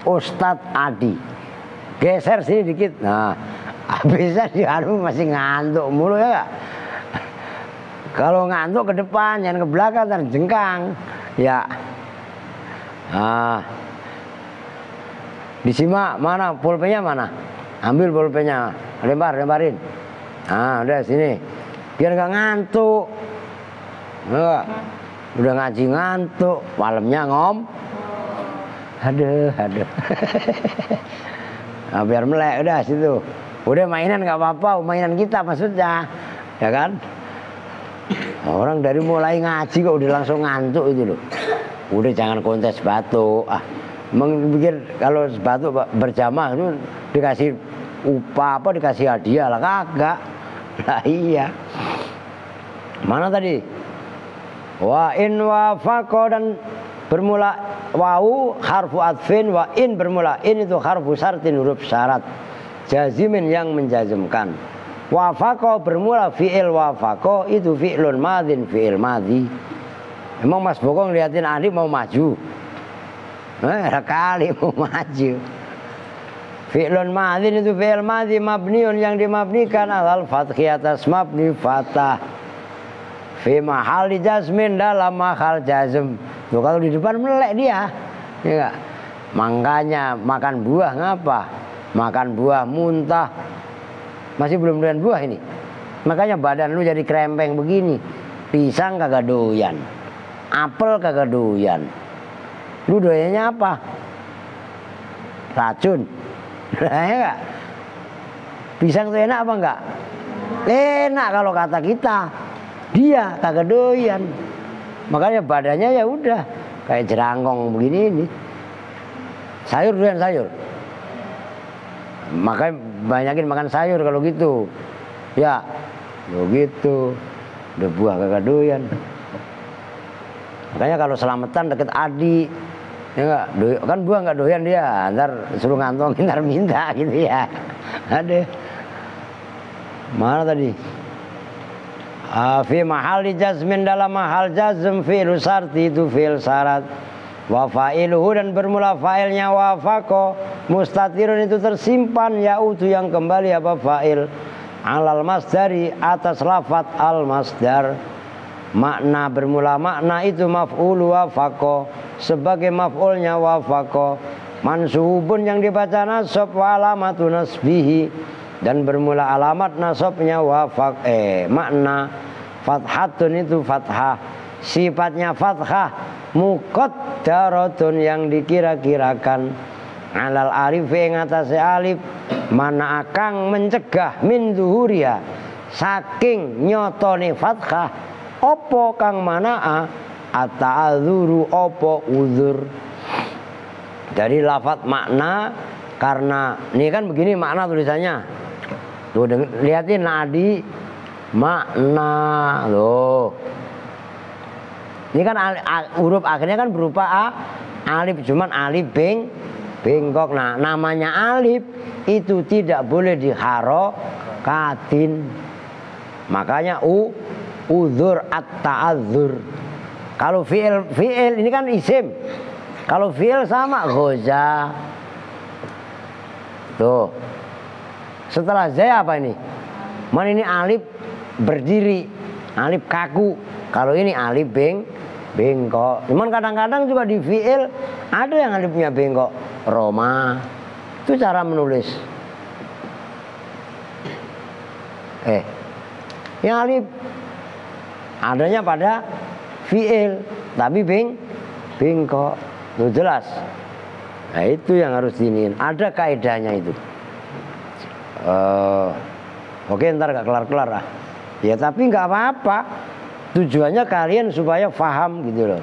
Ustadz Adi. Geser sini dikit. Nah, Bisa dianu masih ngantuk mulu ya gak? Kalau ngantuk ke depan, jangan ke belakang, terjengkang. Ya. Nah. Disimak mana pulpennya mana? Ambil pulpennya, lemparin. Nah, udah sini. Biar gak ngantuk. Enggak. Udah ngaji ngantuk, malamnya aduh. Nah, biar melek udah situ. Udah mainan nggak apa-apa, mainan kita maksudnya, ya kan? Orang dari mulai ngaji kok udah langsung ngantuk itu loh. Udah jangan kontes batuk. Pikir kalau batuk berjamaah itu dikasih upah apa dikasih hadiah lah, kagak. Lah iya. Mana tadi? Wa in wafaqo, dan bermula wau harfu atfin, wa in bermula in itu harfu syartin, huruf syarat jazimin yang menjazmkan. Wafaqo bermula fi'il wafaqo itu fi'lun madhin, fi'il madhi. Emang Mas Bokong liatin adik mau maju? Kali mau maju. Fi'lun madhin itu fi'il madhi mabniun yang dimabnikan alal fathi atas mabni fatah. Fi mahal di jazmin, dalam mahal jazm. Tuh kalau di depan melek dia, ya gak? Makanya makan buah ngapa? Makan buah muntah. Masih belum doyan buah ini. Makanya badan lu jadi krempeng begini. Pisang kagak doyan, apel kagak doyan. Lu doyannya apa? Racun. Ya gak? Pisang tuh enak apa enggak? Enak kalau kata kita. Dia kagak doyan. Makanya badannya ya udah kayak jerangkong begini ini. Sayur doyan sayur. Makanya banyakin makan sayur kalau gitu. Ya, begitu. Udah buah kagak doyan. Makanya kalau selamatan deket adik, ya enggak, kan buah nggak doyan dia. Ntar suruh ngantongin, ntar minta gitu ya. Ada. Mana tadi? Fi mahal di jazmin, dalam mahal jazm fi'il syarti itu fi'il syarat. Wa fa'iluhu, dan bermula fa'ilnya wafaqo mustatirun itu tersimpan, yaitu yang kembali apa fa'il alal masdari atas lafat al masdar. Makna bermula makna itu maf'ulu wafaqo sebagai maf'ulnya wafaqo, mansubun yang dibaca nasab, wa alamatu nasbihi, dan bermula alamat nasabnya wafaq makna fathatun itu fathah, sifatnya fathah muqaddaratun yang dikira-kirakan alal alif ing atase alif, mana akang mencegah min zuhuria saking nyotone fathah opo kang manaa at-ta'adzuru opo uzur. Dari lafaz makna, karena ini kan begini makna tulisannya. Tuh lihatin nadi makna loh. Ini kan huruf akhirnya kan berupa alif, cuman alif bengkok. Nah, namanya alif itu tidak boleh diharokatin. Makanya uzur at-ta'adzur. Kalau fi'il ini kan isim. Kalau fi'il sama ghoza. Tuh. Setelah zai apa ini? Mana ini alif berdiri, alif kaku. Kalau ini alif bengkok. Cuman kadang-kadang juga di fi'il ada yang alifnya bengkok. Roma. Itu cara menulis. Yang alif adanya pada fi'il tapi bengkok. Tuh jelas. Nah itu yang harus diinin. Ada kaidahnya itu. Oke ntar gak kelar-kelar lah. Ya tapi nggak apa-apa. Tujuannya kalian supaya paham gitu loh.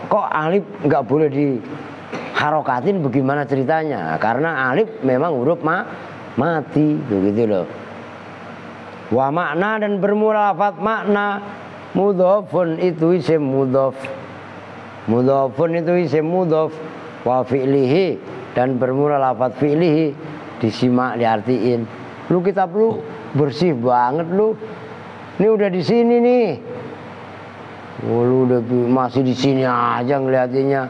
Kok alif nggak boleh diharokatin, bagaimana ceritanya? Karena alif memang huruf mati gitu loh. Wa makna, dan bermula lafaz makna mudhofun itu isim mudhof. Mudhofun itu isim mudhof. Wa fi'lihi, dan bermula lafaz fi'lihi disimak diartiin. Lu kitab lu bersih banget lu. Ini udah di sini nih. Lu udah masih di sini aja ngeliatinnya.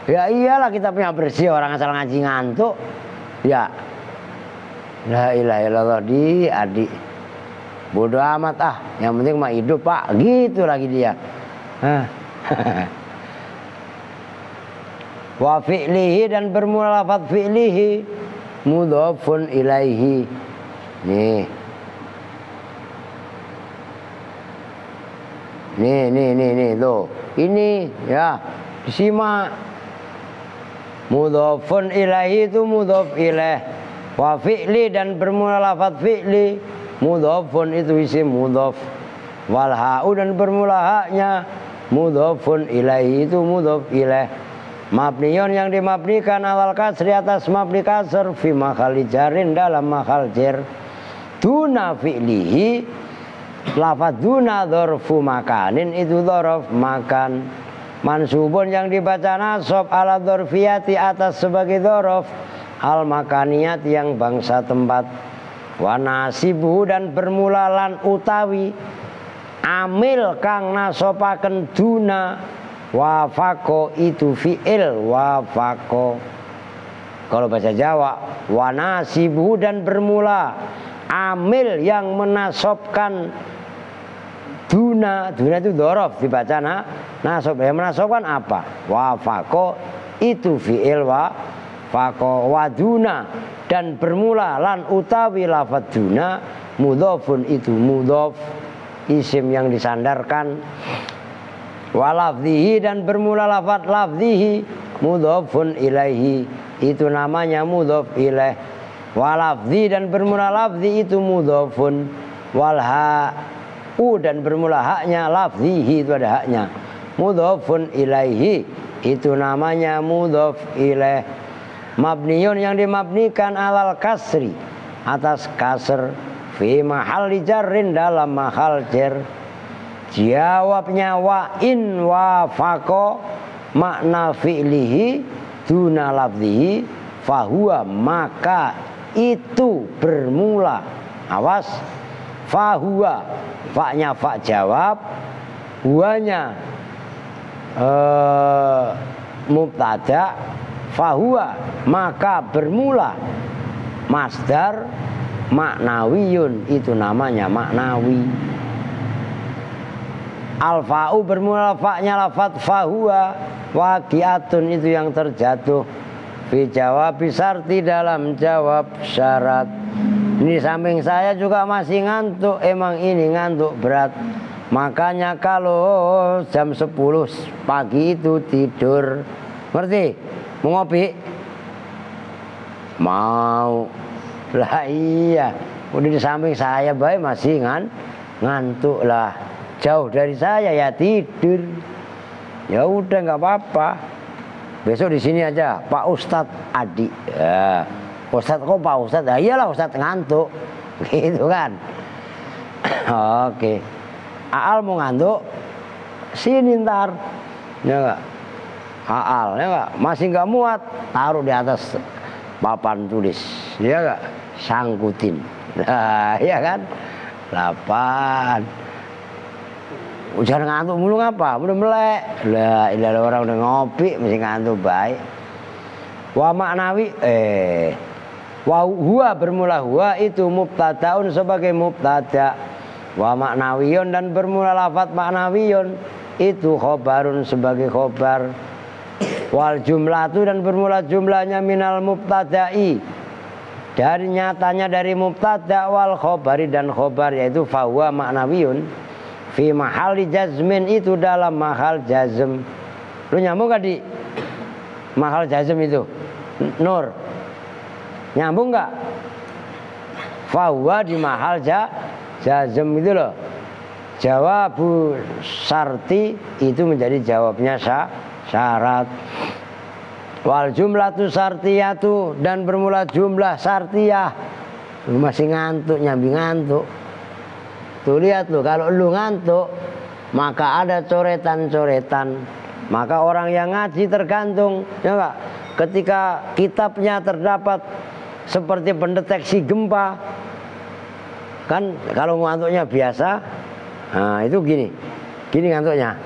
Ya iyalah kitabnya bersih, orang asal ngaji ngantuk. Ya. La ilaha illallah di adik. Bodoh amat ah, yang penting mah hidup Pak, gitu lagi dia. Wa fi'lihi dan bermula lafaz fi'lihi mudhafun ilaihi. Nih tuh. Ini ya, disimak. Mudhafun ilaihi itu mudhaf ilaih. Wa fi'li dan bermula lafaz fi'li mudhafun itu isim mudhaf. Wal ha'u dan bermula haknya mudhafun ilaihi itu mudhaf ilaih. Mabniun yang dimabnikan alal kasri atas mabni kasr fi makhali jarin dalam makhal jar. Duna fi'lihi lafaz duna dzarfu makanin itu dzaraf makan. Mansubun yang dibaca nasab ala dzarfiyati atas sebagai dzaraf al makaniyat yang bangsa tempat. Wa nasibuhu dan bermula lan utawi amil kang nasopaken duna wafako itu fi'il wafako. Kalau bahasa Jawa wa nasibuhu dan bermula amil yang menasobkan duna itu dzaraf dibaca nasab. Yang menasobkan apa? Wafako itu fi'il wafako. Waduna dan bermula lan utawi lafaz duna mudhafun itu mudhaf isim yang disandarkan. Wa lafzihi dan bermula lafaz lafzihi mudhafun ilaihi itu namanya mudhaf ilaih. Wa lafzi dan bermula lafzi itu mudhafun. Wal ha'u dan bermula haknya lafzihi itu ada haknya mudhafun ilaihi itu namanya mudhaf ilaih. Mabniun yang dimabnikan alal kasri atas kasr fi mahalli jarrin dalam mahal jar. Jawabnya wa in wafaqo makna fi'lihi duna lafzihi fahuwa maka itu bermula. Awas, fahuwa faknya fak jawab, huwanya mubtada, fahuwa maka bermula masdar maknawiyun itu namanya maknawi. Al-fa'u bermula faknya lafaz fahuwa waqi'atun itu yang terjatuh fi jawab syarti dalam jawab syarat. Ini samping saya juga masih ngantuk, emang ini ngantuk berat. Makanya kalau jam 10 pagi itu tidur, ngerti? Mau ngopi? Mau. Lah iya, udah di samping saya baik masih ngantuk lah. Jauh dari saya ya tidur. Ya udah nggak apa-apa. Besok di sini aja Pak Ustadz Adi. Ya. Ustadz kok Pak Ustadz? Ya iyalah Ustadz ngantuk. Gitu kan. Oke. Aal mau ngantuk? Sini ntar. Ya enggak? Aal ya enggak? Masih nggak muat, taruh di atas papan tulis. Ya enggak? Sangkutin. Nah, ya kan? 8. Jangan ngantuk mulu ngapa? Udah melek. Lah, ilah orang udah ngopi mesti ngantuk baik. Wa maknawi wa huwa bermula huwa itu mubtadaun sebagai mubtada. Wa maknawiyun dan bermula lafaz maknawiyun itu khobarun sebagai khobar. Wal jumlatu dan bermula jumlahnya minal mubtada'i dari nyatanya dari mubtada wal khobari dan khobar yaitu fahuwa maknawiyun. Fi mahali jazmin itu dalam mahal jazm. Lu nyambung gak di mahal jazm itu? Nur nyambung gak? Fahuwa di mahal jazm itu loh. Jawabu syarti itu menjadi jawabnya syarat. Wal jumlatu syartiyatu dan bermula jumlah syartiyah. Lu masih ngantuk, nyambi ngantuk. Tuh lihat lu, kalau lu ngantuk maka ada coretan-coretan. Maka orang yang ngaji tergantung, ya enggak? Ketika kitabnya terdapat seperti pendeteksi gempa, kan kalau ngantuknya biasa, nah itu gini ngantuknya.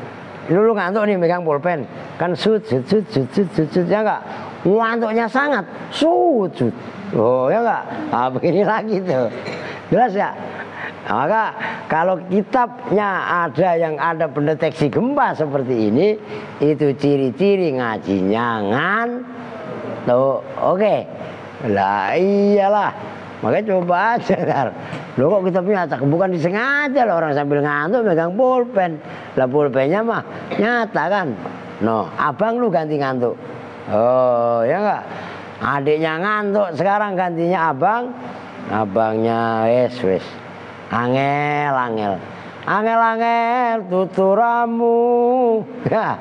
Lu ngantuk nih megang pulpen, kan sud, ya enggak? ngantuknya sangat, sujud. Oh ya enggak? Nah, begini lagi tuh. Jelas ya? Maka kalau kitabnya ada yang ada pendeteksi gempa seperti ini, itu ciri-ciri ngajinya ngantuk. Oke. Lah iyalah. Makanya coba aja ntar. Loh kok kitabnya acak, bukan disengaja loh, orang sambil ngantuk megang pulpen. Lah pulpennya mah nyata kan. No, abang lu ganti ngantuk. Oh ya enggak? Adiknya ngantuk, sekarang gantinya abang. Abangnya wes. Angel tuturamu. Ya,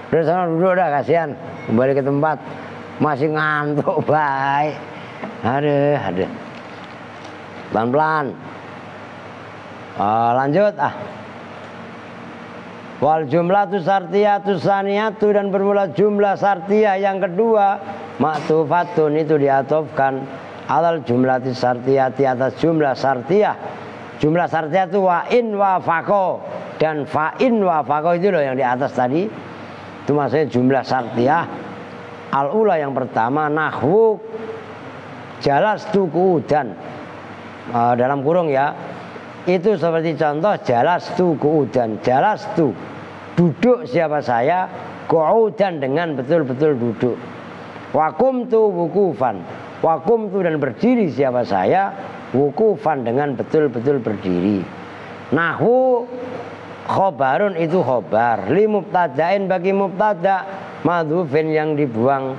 udah sana duduk dah, kasihan. Kembali ke tempat, masih ngantuk baik. Aduh. Pelan-pelan. Lanjut Wal jumlatu sartiyatu saniyatu, dan bermula jumlah sartiyah yang kedua maktufatun, itu diatofkan alal jumlati sartiyati, atas jumlah sartiyah. Jumlah sartiyah itu wa in wa faqo, dan fa in wa faqo itu loh yang di atas tadi. Itu maksudnya jumlah sartiyah. Al-ula yang pertama nahwu jalastu qu'udan, dalam kurung ya. Itu seperti contoh jalastu qu'udan. Jalastu duduk siapa saya, qu'udan dengan betul-betul duduk. Wa qumtu wukufan. Wa qumtu dan berdiri siapa saya, wukufan dengan betul-betul berdiri. Nahwu khobarun, itu khobar. Li mubtada'in, bagi mubtada' madhufin yang dibuang.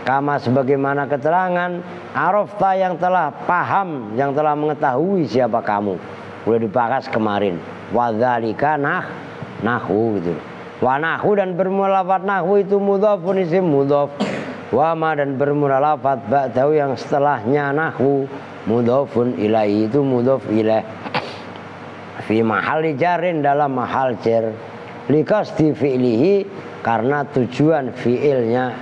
Kama sebagaimana keterangan arafta yang telah paham, yang telah mengetahui siapa kamu. Udah dibahas kemarin. Wadzalika nahwu gitu. Wa nahwu, dan bermula lafaz nahwu itu mudhafun, isim mudhaf. Wa ma, dan bermula lafaz ba'dahu yang setelahnya nahwu mudhafun ilaihi, itu mudhaf ilaih. Fi mahalli jarin, dalam mahal jar. Liqasdi fi'lihi, karena tujuan fi'ilnya,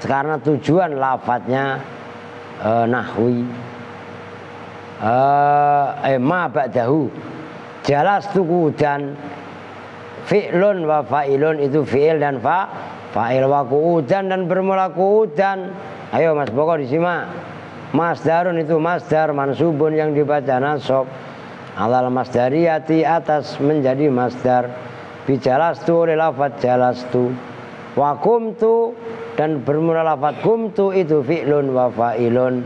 karena tujuan lafadznya nahwi. Ma ba'dahu jalastu qu'udan, fi'lun wa fa'ilun, itu fi'il dan fa'il. Wa qu'udan, dan bermula qu'udan. Ayo Mas Boko disimak. Masdarun, itu masdar mansubun yang dibaca nasab. Alal masdariyati, atas menjadi masdar. Bijalastu, oleh lafaz jalastu. Wa qumtu, dan bermula lafaz qumtu, itu fi'lun wa fa'ilun.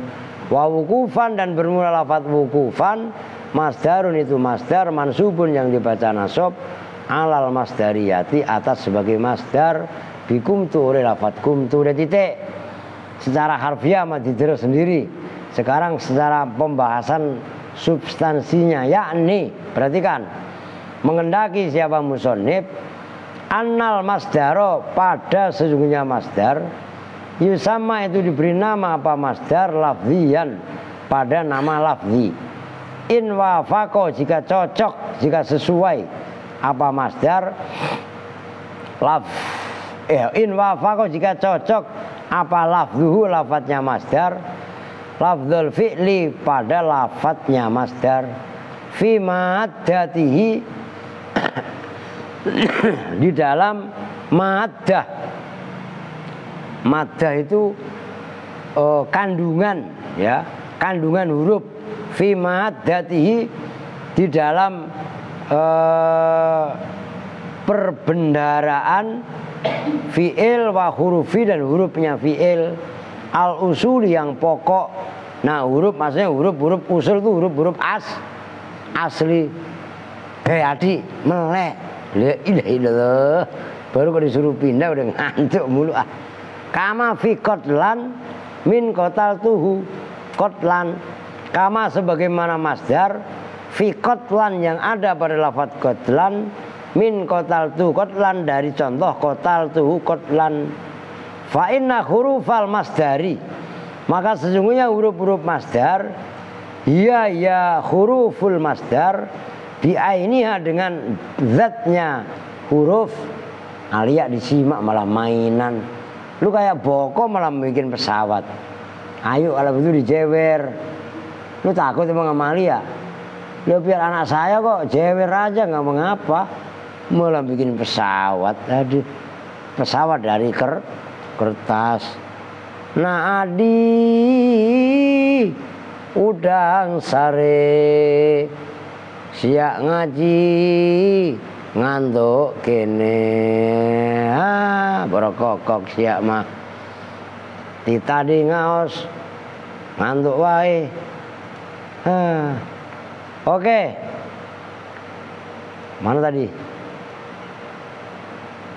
Wa wukufan, dan bermula lafaz wukufan. Masdarun, itu masdar mansubun yang dibaca nasab. Alal masdariyati, atas sebagai masdar. Bikumtu, oleh lafaz kumtu. Udah titik. Secara harfiah mah diterus sendiri. Sekarang secara pembahasan substansinya, yakni perhatikan, mengendaki siapa musonib, annal masdaro, pada sesungguhnya masdar, yusama, itu diberi nama apa masdar, lafzian, pada nama lafzi. In wafaqo, jika cocok, jika sesuai apa masdar, in wafaqo, jika cocok apa lafzuhu, lafadznya masdar, lafdzul fi'li, pada lafadznya masdar, fi ma'addatihi, di dalam maddah. Maddah itu kandungan, ya, kandungan huruf. Fi ma'addatihi, di dalam perbendaraan fi'il wa hurufi, dan hurufnya fi'il. Al usul, yang pokok. Nah huruf maksudnya huruf-huruf usul itu huruf-huruf asli. Adik melek, la ilaha illallah, baru kok disuruh pindah udah ngantuk mulu ah. Kama fi qatlan min qatal tuhu, qatlan kama sebagaimana masdar, fi qatlan yang ada pada lafaz qatlan, min qatal tu, qatlan dari contoh qatal tuhu qatlan. Fa inna hurufal masdari, maka sesungguhnya huruf-huruf masdar, ya huruful masdar, biainiha, dengan zatnya huruf. Alia disimak malah mainan. Lu kayak Boko malah bikin pesawat. Ayo kalau begitu dijewer. Lu takut emang sama Alia? Ya biar anak saya kok jewer aja, nggak mengapa. Malah bikin pesawat. Aduh, pesawat dari kertas. naadi udang sare siak ngaji ngantuk kene berokok siak mah ditadi ngaos ngantuk wae. Oke. Mana tadi?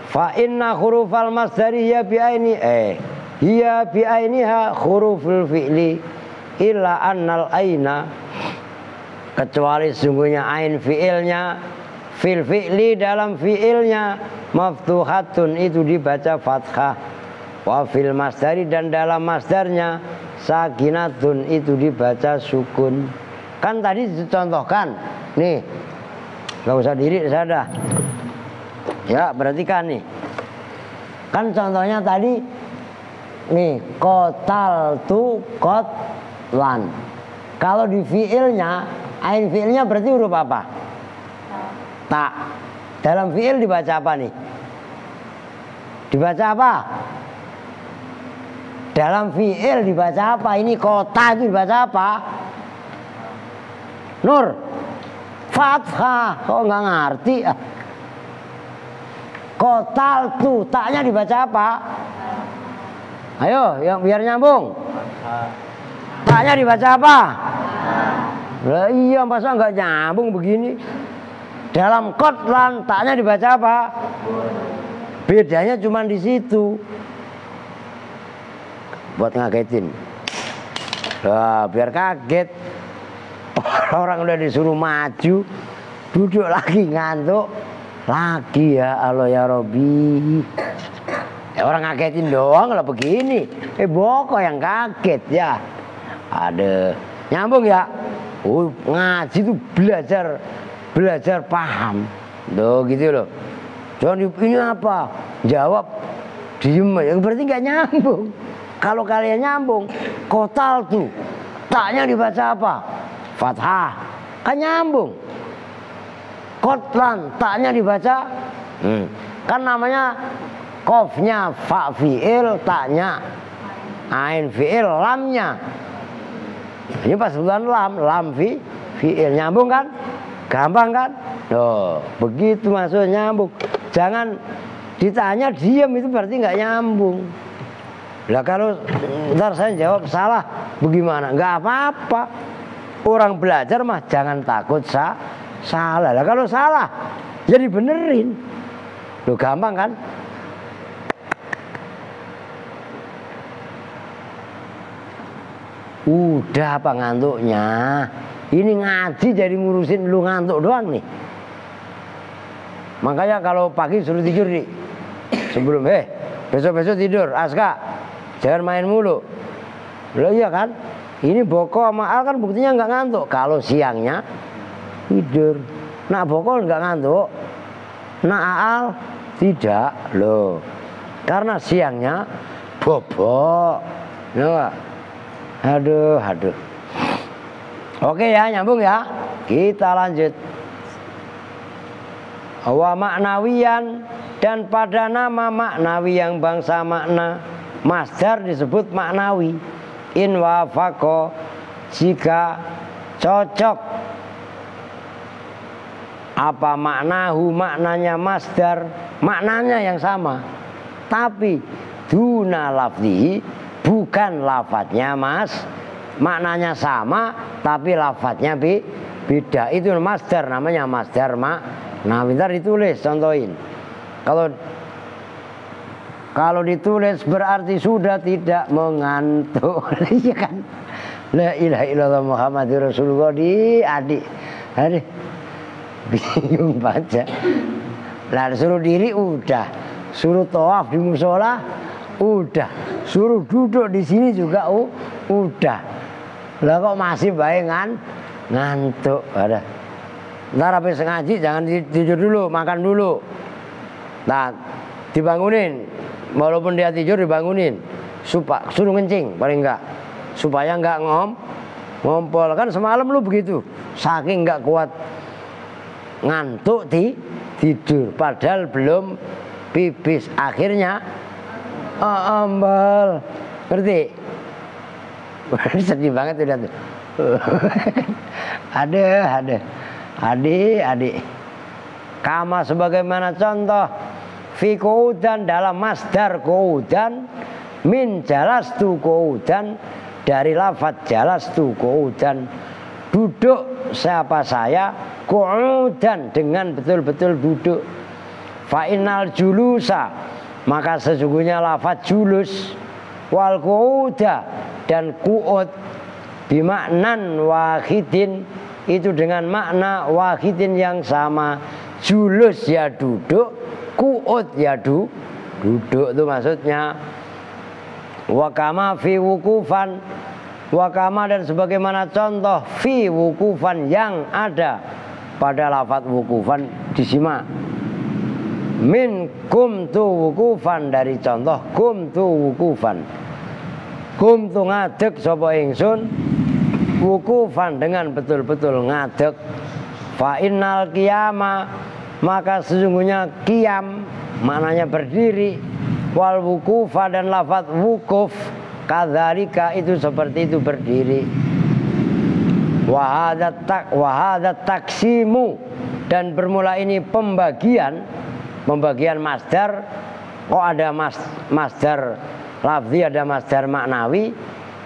Fa inna hurufal masdari hiya bi ainiha huruful fi'li illa annal aina, kecuali sungguhnya ain fi'ilnya fil fi'li dalam fi'ilnya maftuhatun itu dibaca fathah, wa fil masdari dan dalam masdarnya sakinatun itu dibaca sukun. Kan tadi dicontohkan nih, nggak usah diri saya dah. Ya perhatikan nih, kan contohnya tadi nih kotal tu kotlan. Kalau di fiilnya, ain fiilnya berarti huruf apa? Tak. Dalam fiil dibaca apa nih? Dibaca apa? Dalam fiil dibaca apa? Ini kota itu dibaca apa? Nur, fathah. Kok nggak ngerti? Kotal tuh, taknya dibaca apa? Ayo, yang biar nyambung. Taknya dibaca apa? Lah iya, masa nggak nyambung begini? Dalam kotlan, taknya dibaca apa? Bedanya cuma di situ. Buat ngagetin. Lah, biar kaget. Orang udah disuruh maju, duduk lagi ngantuk lagi, ya Allah ya Robi. Orang ngagetin doang lah begini. Boko yang kaget ya. Ada nyambung ya. Ngaji itu belajar paham. Tuh gitu loh. Jangan ini apa? Jawab diem aja. Berarti nggak nyambung. Kalau kalian nyambung, kotal tuh taknya dibaca apa? Fathah, kan nyambung. Kotlan, taknya dibaca kan namanya kofnya fa fi'il, taknya ain fi'il, lamnya. Ini pas bulan lam fi'il, nyambung kan? Gampang kan? Loh, begitu maksudnya nyambung. Jangan ditanya diam, itu berarti nggak nyambung. Lah kalau ntar saya jawab salah, bagaimana? Nggak apa-apa. Orang belajar mah jangan takut salah. Lah kalau salah, jadi benerin. Loh gampang kan? Udah apa ngantuknya? Ini ngaji jadi ngurusin lu ngantuk doang nih. Makanya kalau pagi suruh tidur nih. Sebelum besok-besok tidur, Aska. Jangan main mulu. Loh iya kan? Ini Boko sama Al kan buktinya nggak ngantuk. Kalau siangnya tidur. Nak Boko nggak ngantuk. Nak Al tidak. Loh. Karena siangnya bobok. Ya. Aduh. Oke ya, nyambung ya. Kita lanjut. Wa maknawiyan, dan pada nama maknawi yang bangsa makna, masdar disebut maknawi. In wafaqo, jika cocok apa maknahu, maknanya masdar, maknanya yang sama, tapi duna lafzi, bukan lafadznya maknanya sama tapi lafadznya beda. Itu masdar, namanya masdar Nah, bentar ditulis, contohin. Kalau ditulis berarti sudah tidak mengantuk. Iya kan? La ilaha illallah Muhammadur Rasulullah di adik. Aduh. Bingung baca. Lah suruh diri udah. Suruh tawaf di musola udah. Suruh duduk di sini juga udah. Lah kok masih baik ngantuk. Ada. Ntar habis ngaji jangan tidur dulu, makan dulu. Nah, dibangunin. Walaupun dia tidur dibangunin, suruh kencing paling enggak, supaya enggak ngompol. Kan semalam lu begitu, saking enggak kuat ngantuk tidur, padahal belum pipis. Akhirnya ambal Ngerti? Sedih banget udah tuh. Ada. Adik. Kama sebagaimana contoh fi qu'udan dalam masdar qu'udan min jalastu qu'udan dari lafaz jalastu qu'udan duduk siapa saya qu'udan dengan betul-betul duduk. Fa innal julusa maka sesungguhnya lafaz julus wal qu'uda dan qu'ud bimaknan wahidin itu dengan makna wahidin yang sama. Julus ya duduk, qu'ud ya duduk itu maksudnya. Wakama fi wukufan, wakama dan sebagaimana contoh fi wukufan yang ada pada lafaz wukufan disimak. Min kumtu wukufan dari contoh kumtu wukufan. Kumtu ngadeg sapa ingsun wukufan dengan betul-betul ngadeg. Fa innal qiyama maka sesungguhnya qiyam maknanya berdiri. Wal wukufa dan lafaz wukuf kadzalika itu seperti itu berdiri. Wa hadza taksimu dan bermula ini pembagian masdar. Oh ada masdar lafzi ada masdar maknawi.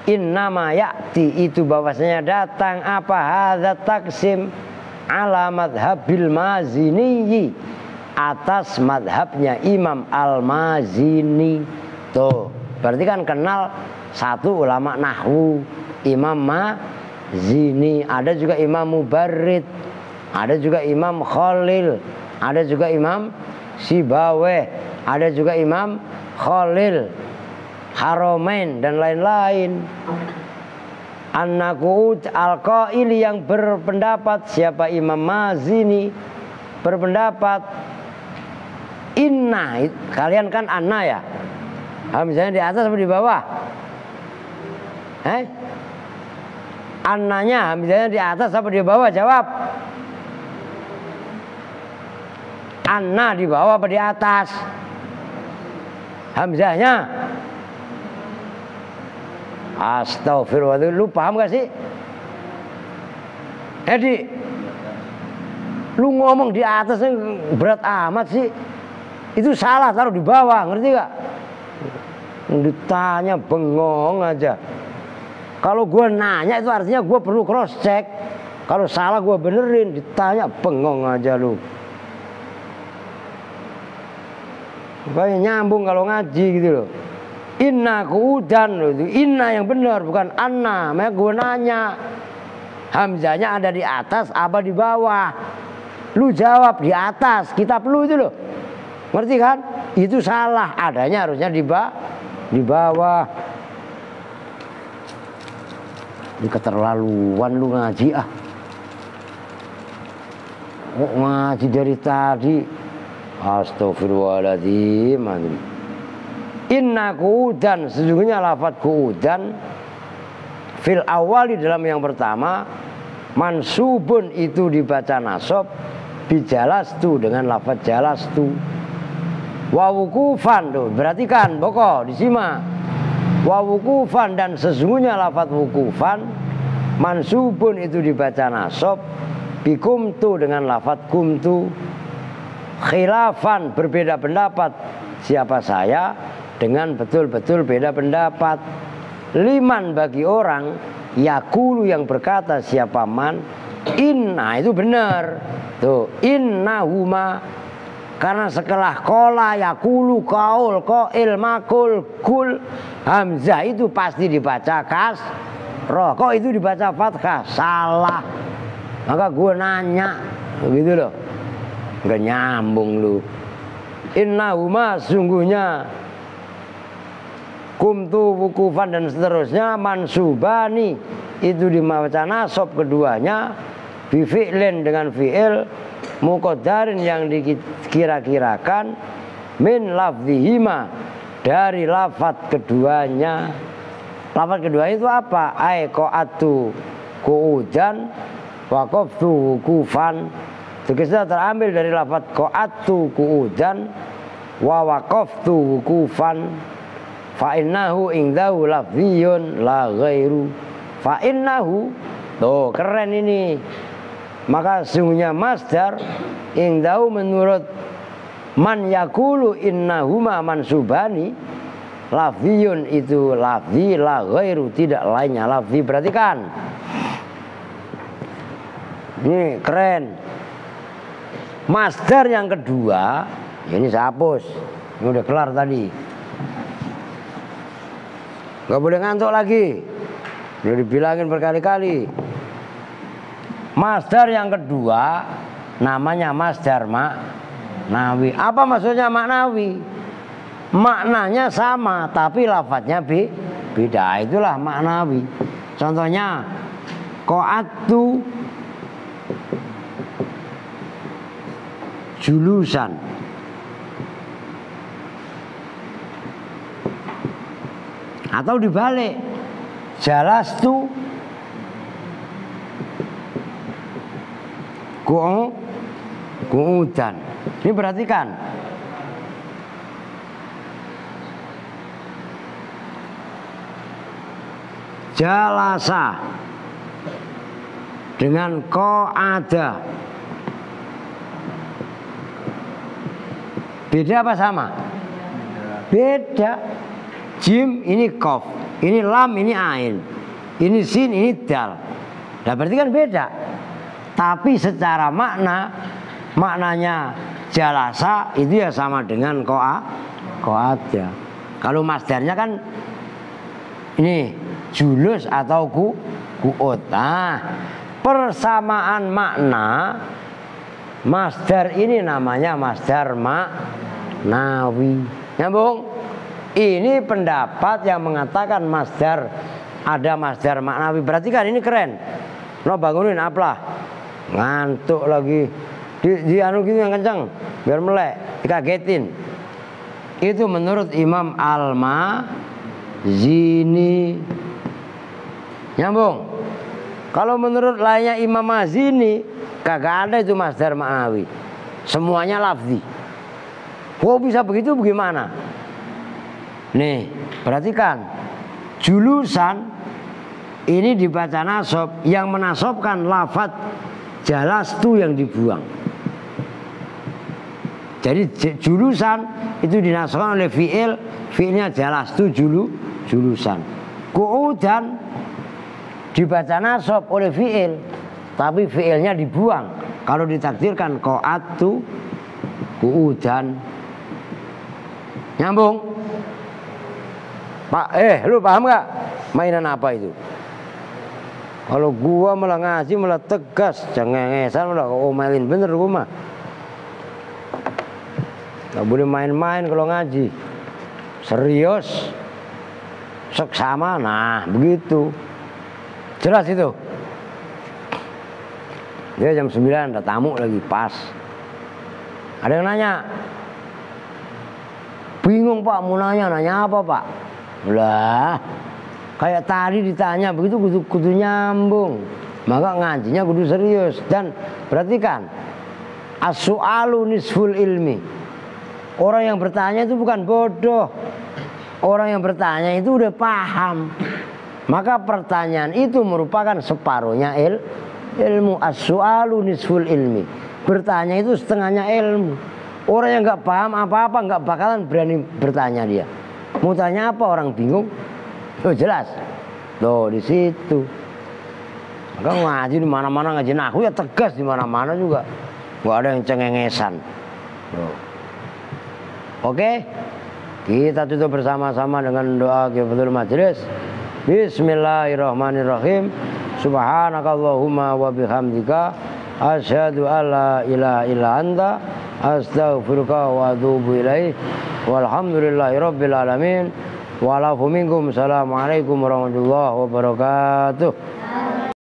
Innama ya'ti itu bahwasanya datang apa hadza taksim ala madhabil Mazini atas madhabnya Imam Al-Mazini. Tuh berarti kan kenal satu ulama nahwu Imam Mazini, ada juga Imam Mubarrid, ada juga Imam Khalil, ada juga Imam Sibaweh, ada juga Imam Khalil Haramain dan lain-lain. An-Naqud al-Qaili yang berpendapat siapa Imam Mazini berpendapat inna, kalian kan anna ya, hamzahnya di atas atau di bawah? Annanya hamzahnya di atas atau di bawah? Jawab. Anna di bawah apa di atas? Hamzahnya. Astagfirullah, lu paham gak sih? Edi, lu ngomong di atas berat amat sih. Itu salah, taruh di bawah, ngerti gak? Ditanya bengong aja. Kalau gue nanya itu artinya gue perlu cross check. Kalau salah gue benerin, ditanya bengong aja lu. Banyak nyambung kalau ngaji gitu loh. Inna ku'udan itu inna yang benar bukan anna. Makanya gue nanya hamzahnya ada di atas apa di bawah. Lu jawab di atas, kitab lu itu loh. Ngerti kan? Itu salah, adanya harusnya di bawah. Ini keterlaluan lu ngaji ah. Oh, ngaji dari tadi. Astagfirullahaladzim. Inna ku'udan sesungguhnya lafaz ku'udan fil awal di dalam yang pertama mansubun itu dibaca nasab bijalastu dengan lafaz jalastu. Wa wukufan tuh berarti kan pokok disimak. Wa wukufan dan sesungguhnya lafaz wukufan mansubun itu dibaca nasab bikumtu dengan lafaz kumtu. Khilafan berbeda pendapat siapa saya dengan betul-betul beda pendapat. Liman bagi orang yakulu yang berkata siapa man inna itu benar tuh innahuma karena setelah kola yakulu kaul qail makul kul hamzah itu pasti dibaca kasroh. Kok itu dibaca fathah? Salah. Maka gue nanya gitu loh, nggak nyambung lu. Innahuma sungguhnya kumtu wukufan dan seterusnya mansubani itu dibaca nasab keduanya bifi'lin dengan fi'il muqaddarin yang dikira-kirakan min lafzihima dari lafaz keduanya. Lafaz keduanya itu apa? Ai qa'atu qu'udan waqaftu wukufan. Tegasnya terambil dari lafaz qa'atu qu'udan wa waqaftu wukufan. Fa innahu indahu lafziyun la ghairu. Fa innahu, tuh keren ini. Maka sesungguhnya masdar indahu menurut man yakulu innahuma mansubani, lafziyun itu lafzi, la ghairu tidak lainnya lafzi. Perhatikan. Ini keren. Masdar yang kedua, ini saya hapus. Ini udah kelar tadi. Gak boleh ngantuk lagi. Udah dibilangin berkali-kali. Masdar yang kedua namanya masdar maknawi. Apa maksudnya maknawi? Maknanya sama tapi lafadznya beda. Itulah maknawi. Contohnya qa'adtu julusan. Atau dibalik, jalastu qu'udan. Ini perhatikan. Jalasa dengan qa'ada. Beda apa sama? Beda. Jim ini qaf, ini lam, ini ain, ini sin, ini dal. Nah berarti kan beda. Tapi secara maknanya jalasa itu ya sama dengan qa'ada. Kalau masdarnya kan ini julus atau qu'ud. Nah, persamaan makna masdar ini namanya masdar maknawi. Nyambung? Ini pendapat yang mengatakan masdar, ada masdar maknawi. Perhatikan ini keren. No bangunin apalah. Ngantuk lagi. Di anu gitu yang kencang biar melek, dikagetin. Itu menurut Imam Al-Mazini. Nyambung? Kalau menurut lainnya Imam Mazini kagak ada itu masdar maknawi. Semuanya lafzi. Kok bisa begitu bagaimana? Nih, perhatikan. Julusan ini dibaca nasab, yang menasobkan lafaz jalastu yang dibuang. Jadi julusan itu dinasobkan oleh fi'il, fi'ilnya jalastu julusan. Qu'udan dibaca nasab oleh fi'il, tapi fi'ilnya dibuang. Kalau ditakdirkan qa'adtu qu'udan. Nyambung? Pak, lu paham gak mainan apa itu? Kalau gua malah ngaji malah tegas, cengengesan malah omelin bener gua mah. Gak boleh main-main kalau ngaji. Serius. Seksama, nah begitu. Jelas itu. Dia jam 9 ada tamu lagi pas. Ada yang nanya. Bingung Pak, mau nanya apa Pak? Lah, kayak tadi ditanya begitu kudu nyambung. Maka ngajinya kudu serius. Dan perhatikan, as-su'alu nisful ilmi. Orang yang bertanya itu bukan bodoh. Orang yang bertanya itu udah paham. Maka pertanyaan itu merupakan separuhnya ilmu. As-su'alu nisful ilmi. Bertanya itu setengahnya ilmu. Orang yang nggak paham apa-apa nggak bakalan berani bertanya dia. Mau tanya apa orang bingung? Oh jelas. Loh di situ. Maka ngaji di mana-mana ngaji nahu ya tegas di mana-mana juga. Gak ada yang cengengesan. Loh. Oke. Kita tutup bersama-sama dengan doa kifatul majlis. Bismillahirrahmanirrahim. Subhanakallahumma wa bihamdika asyhadu alla ilaha illa anta astaghfiruka wa atubu ilaik. Walhamdulillahi rabbil alamin. Wa lafu minkum. Assalamualaikum warahmatullahi wabarakatuh.